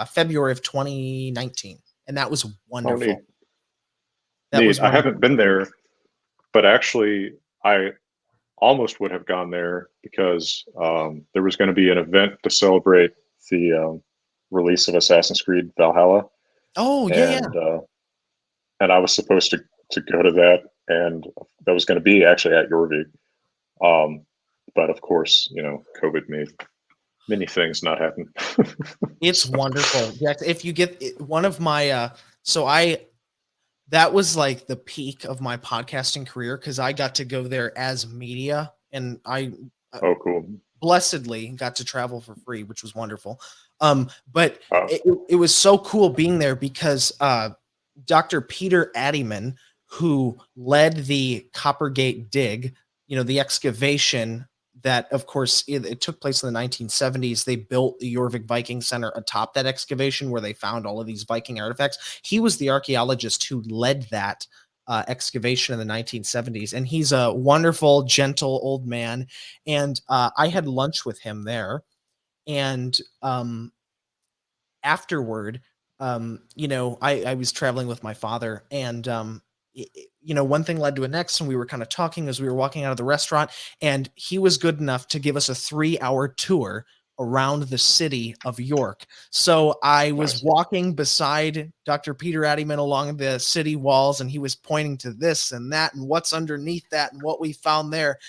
February of 2019, and that was wonderful. Neat. I haven't been there, but actually, I almost would have gone there because there was going to be an event to celebrate the release of Assassin's Creed Valhalla. Oh, yeah. And I was supposed to go to that, and that was going to be actually at Jorvik. But of course, COVID made many things not happen. It's So, wonderful. Yeah, if you get one of my that was like the peak of my podcasting career because I got to go there as media, and I oh, cool. blessedly got to travel for free, which was wonderful. But Uh, it was so cool being there because Dr. Peter Addyman, who led the Coppergate dig, the excavation that, of course, it took place in the 1970s. They built the Jorvik Viking Center atop that excavation where they found all of these Viking artifacts. He was the archaeologist who led that excavation in the 1970s. And he's a wonderful, gentle old man. And I had lunch with him there. And afterward, I was traveling with my father, and one thing led to the next, and we were kind of talking as we were walking out of the restaurant, and he was good enough to give us a 3-hour tour around the city of York. So I was nice. walking beside Dr. Peter Addyman along the city walls, and he was pointing to this and that and what's underneath that and what we found there.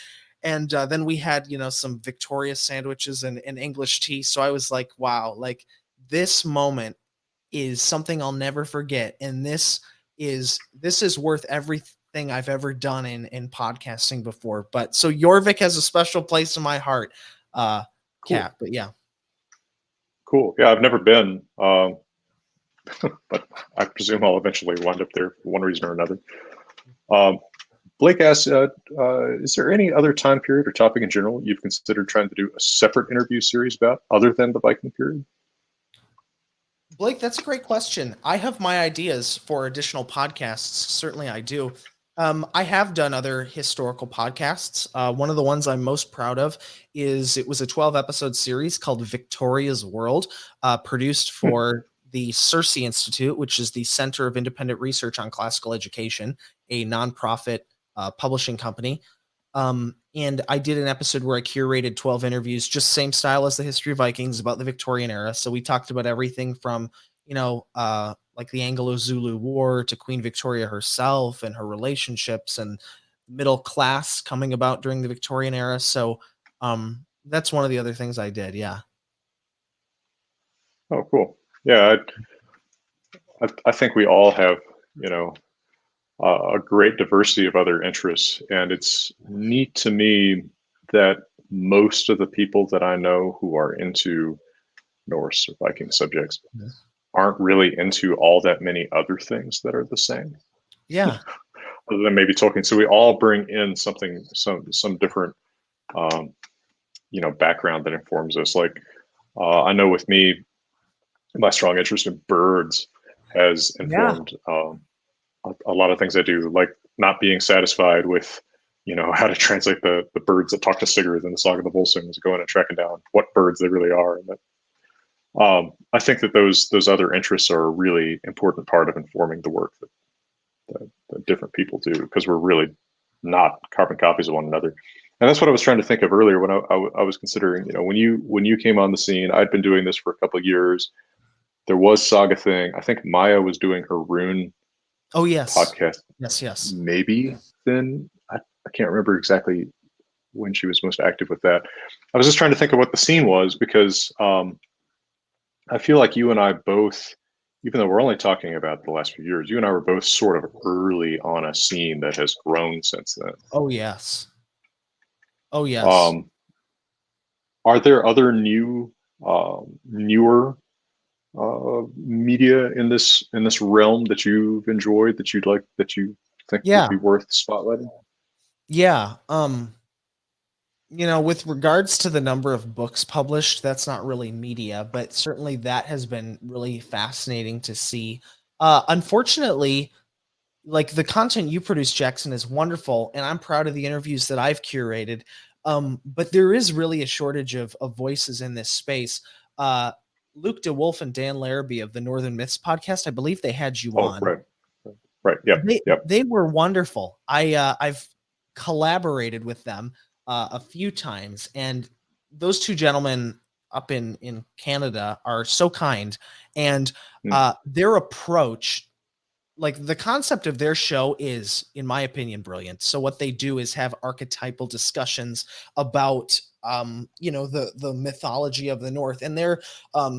And then we had, some Victoria sandwiches and English tea. So I was like, wow, like this moment is something I'll never forget. And this is worth everything I've ever done in podcasting before. But so Jorvik has a special place in my heart, Cool. Kat. But yeah. Cool. Yeah, I've never been, but I presume I'll eventually wind up there for one reason or another. Blake asks, is there any other time period or topic in general you've considered trying to do a separate interview series about other than the Viking period? Blake, that's a great question. I have my ideas for additional podcasts. Certainly, I do. I have done other historical podcasts. One of the ones I'm most proud of it was a 12-episode series called Victoria's World, produced for the Circe Institute, which is the Center of Independent Research on Classical Education, a nonprofit publishing company. And I did an episode where I curated 12 interviews, just same style as the History of Vikings about the Victorian era. So we talked about everything from, like the Anglo-Zulu War to Queen Victoria herself and her relationships and middle class coming about during the Victorian era. So that's one of the other things I did. Yeah. Oh, cool. Yeah, I think we all have, a great diversity of other interests. And it's neat to me that most of the people that I know who are into Norse or Viking subjects aren't really into all that many other things that are the same. Yeah. Other than maybe Tolkien. So we all bring in some different, background that informs us. Like, I know with me, my strong interest in birds has Yeah. informed a lot of things I do, like not being satisfied with, how to translate the birds that talk to Sigurd in the Saga of the Volsungs, going and tracking down what birds they really are. And that, I think that those other interests are a really important part of informing the work that different people do, because we're really not carbon copies of one another. And that's what I was trying to think of earlier when I was considering, when you came on the scene. I'd been doing this for a couple of years. There was Saga thing. I think Maya was doing her Rune Oh, yes. podcast. Yes. Yes. Maybe then I can't remember exactly when she was most active with that. I was just trying to think of what the scene was, because I feel like you and I both, even though we're only talking about the last few years, you and I were both sort of early on a scene that has grown since then. Oh, yes. Oh, yes. Um, are there other newer media in this realm that you've enjoyed, that you think would Yeah. be worth spotlighting? Yeah. With regards to the number of books published, that's not really media, but certainly that has been really fascinating to see. Unfortunately, like the content you produce, Jackson, is wonderful, and I'm proud of the interviews that I've curated. But there is really a shortage of voices in this space. Uh, Luke DeWolf and Dan Larrabee of the Northern Myths podcast, I believe they had you Oh, on. right. Right. Yep. They Yep. they were wonderful. I've collaborated with them a few times, and those two gentlemen up in Canada are so kind, and Mm. their approach like the concept of their show is, in my opinion, brilliant. So what they do is have archetypal discussions about the mythology of the North, and they're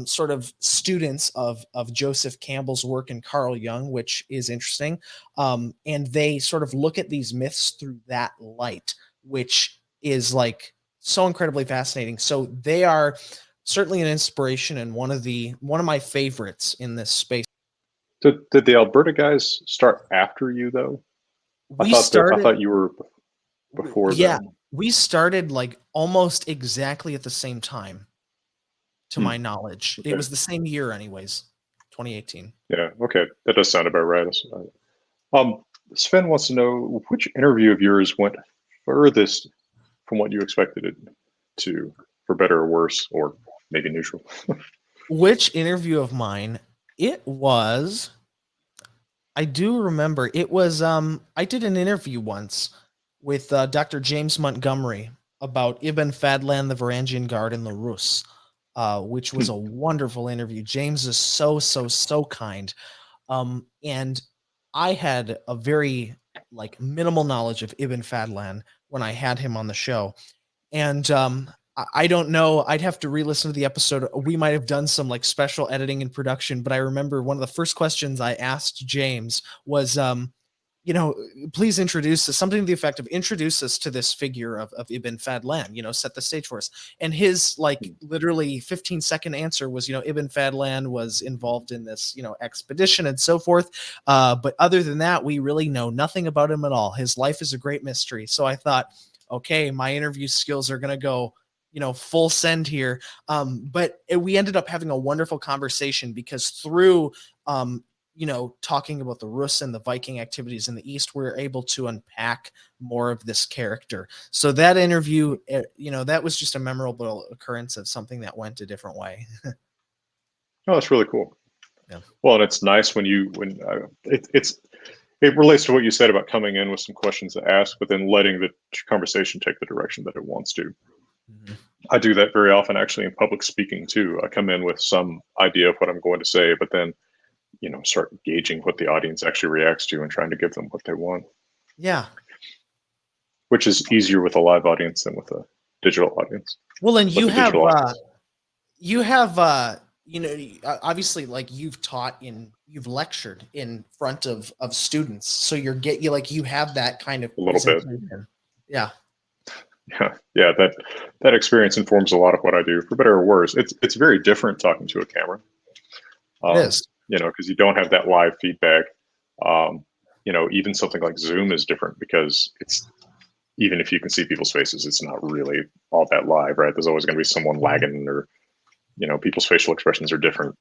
sort of students of Joseph Campbell's work and Carl Jung, which is interesting. And they sort of look at these myths through that light, which is like so incredibly fascinating. So they are certainly an inspiration and one of my favorites in this space. Did the Alberta guys start after you though? We I started, thought you were before yeah, them. we started like almost exactly at the same time, to my knowledge. It Okay. was the same year, anyways, 2018. Yeah. Okay. That does sound about right. Um, Sven wants to know which interview of yours went furthest from what you expected it to, for better or worse, or maybe neutral. Which interview of mine? It was, I do remember, it was, I did an interview once with Dr. James Montgomery about Ibn Fadlan, the Varangian Guard, and the Rus, which was a wonderful interview. James is so kind. And I had a very like minimal knowledge of Ibn Fadlan when I had him on the show. And I don't know. I'd have to re-listen to the episode. We might have done some like special editing and production, but I remember one of the first questions I asked James was, please introduce us, something to the effect of introduce us to this figure of Ibn Fadlan, set the stage for us. And his like literally 15-second answer was, Ibn Fadlan was involved in this, expedition and so forth. But other than that, we really know nothing about him at all. His life is a great mystery. So I thought, okay, my interview skills are going to go, full send here. But we ended up having a wonderful conversation because through, talking about the Rus and the Viking activities in the East, we're able to unpack more of this character. So that interview, that was just a memorable occurrence of something that went a different way. Oh, that's really cool. Yeah. Well, and it's nice when it relates to what you said about coming in with some questions to ask, but then letting the conversation take the direction that it wants to. Mm-hmm. I do that very often, actually, in public speaking too. I come in with some idea of what I'm going to say, but then, start gauging what the audience actually reacts to and trying to give them what they want. Yeah. Which is easier with a live audience than with a digital audience. Well, and you have obviously, like you've lectured in front of students, so you have that kind of a little bit. Yeah. Yeah. That experience informs a lot of what I do, for better or worse. It's very different talking to a camera. It is. Because you don't have that live feedback. Even something like Zoom is different because even if you can see people's faces, it's not really all that live, right? There's always going to be someone lagging, or people's facial expressions are different,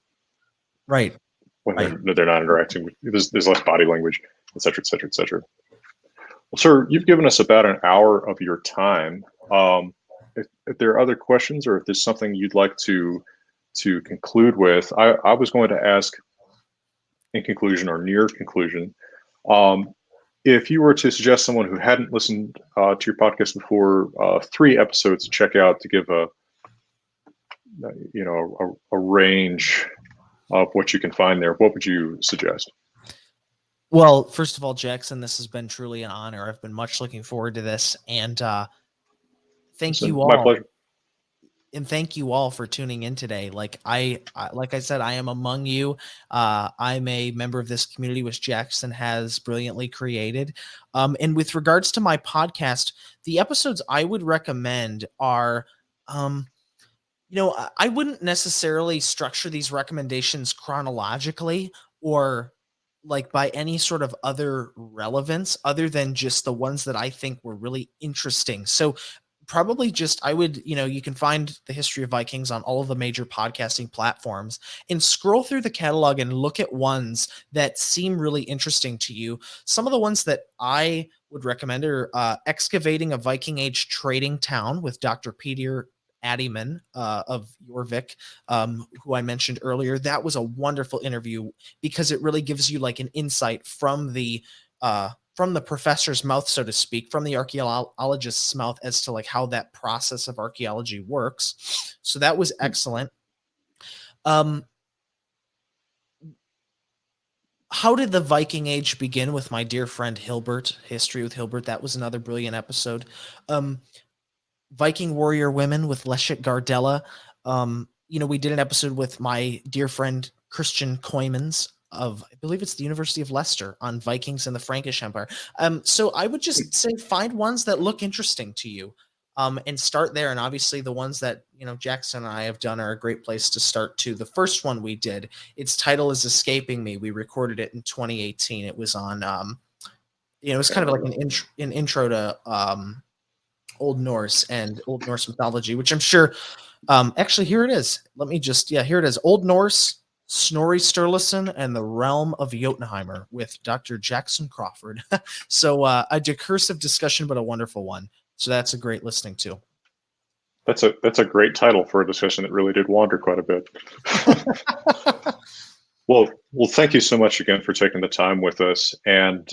right? When they're not interacting. There's less body language, et cetera, et cetera, et cetera. Well, sir, you've given us about an hour of your time. If there are other questions, or if there's something you'd like to conclude with, I was going to ask in conclusion or near conclusion, if you were to suggest someone who hadn't listened to your podcast before 3 episodes to check out, to give a range of what you can find there, what would you suggest? Well, first of all, Jackson, this has been truly an honor. I've been much looking forward to this, and thank you all. My pleasure. And thank you all for tuning in today. Like I said, I am among you. I'm a member of this community, which Jackson has brilliantly created. And with regards to my podcast, the episodes I would recommend are, I wouldn't necessarily structure these recommendations chronologically or like by any sort of other relevance other than just the ones that I think were really interesting. So probably just, I would, you can find the History of Vikings on all of the major podcasting platforms and scroll through the catalog and look at ones that seem really interesting to you. Some of the ones that I would recommend are Excavating a Viking Age Trading Town with Dr. Peter Addyman of Jorvik, who I mentioned earlier. That was a wonderful interview because it really gives you like an insight from the professor's mouth, so to speak, from the archaeologist's mouth as to like how that process of archaeology works. So that was excellent. how did the Viking Age begin with my dear friend Hilbert? History with Hilbert. That was another brilliant episode. Viking warrior women with Leszek Gardella. We did an episode with my dear friend Christian Koymans of, I believe it's the University of Leicester, on Vikings and the Frankish Empire. So I would just say find ones that look interesting to you, and start there. And obviously the ones that, Jackson and I have done are a great place to start too. The first one we did, its title is escaping me. We recorded it in 2018. It was on, it was kind of like an intro to Old Norse and Old Norse mythology, which I'm sure. Actually, here it is. Here it is. Old Norse, Snorri Sturluson, and the Realm of Jotunheimer with Dr. Jackson Crawford. So a decursive discussion, but a wonderful one. So that's a great listening to. That's a great title for a discussion that really did wander quite a bit. Well, thank you so much again for taking the time with us, and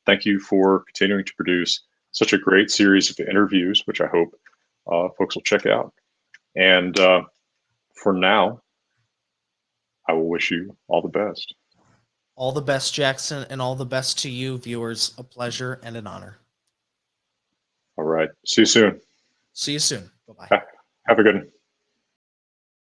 thank you for continuing to produce such a great series of interviews, which I hope folks will check out. And for now, I will wish you all the best. All the best, Jackson, and all the best to you, viewers. A pleasure and an honor. All right. See you soon. See you soon. Bye-bye. Have a good one.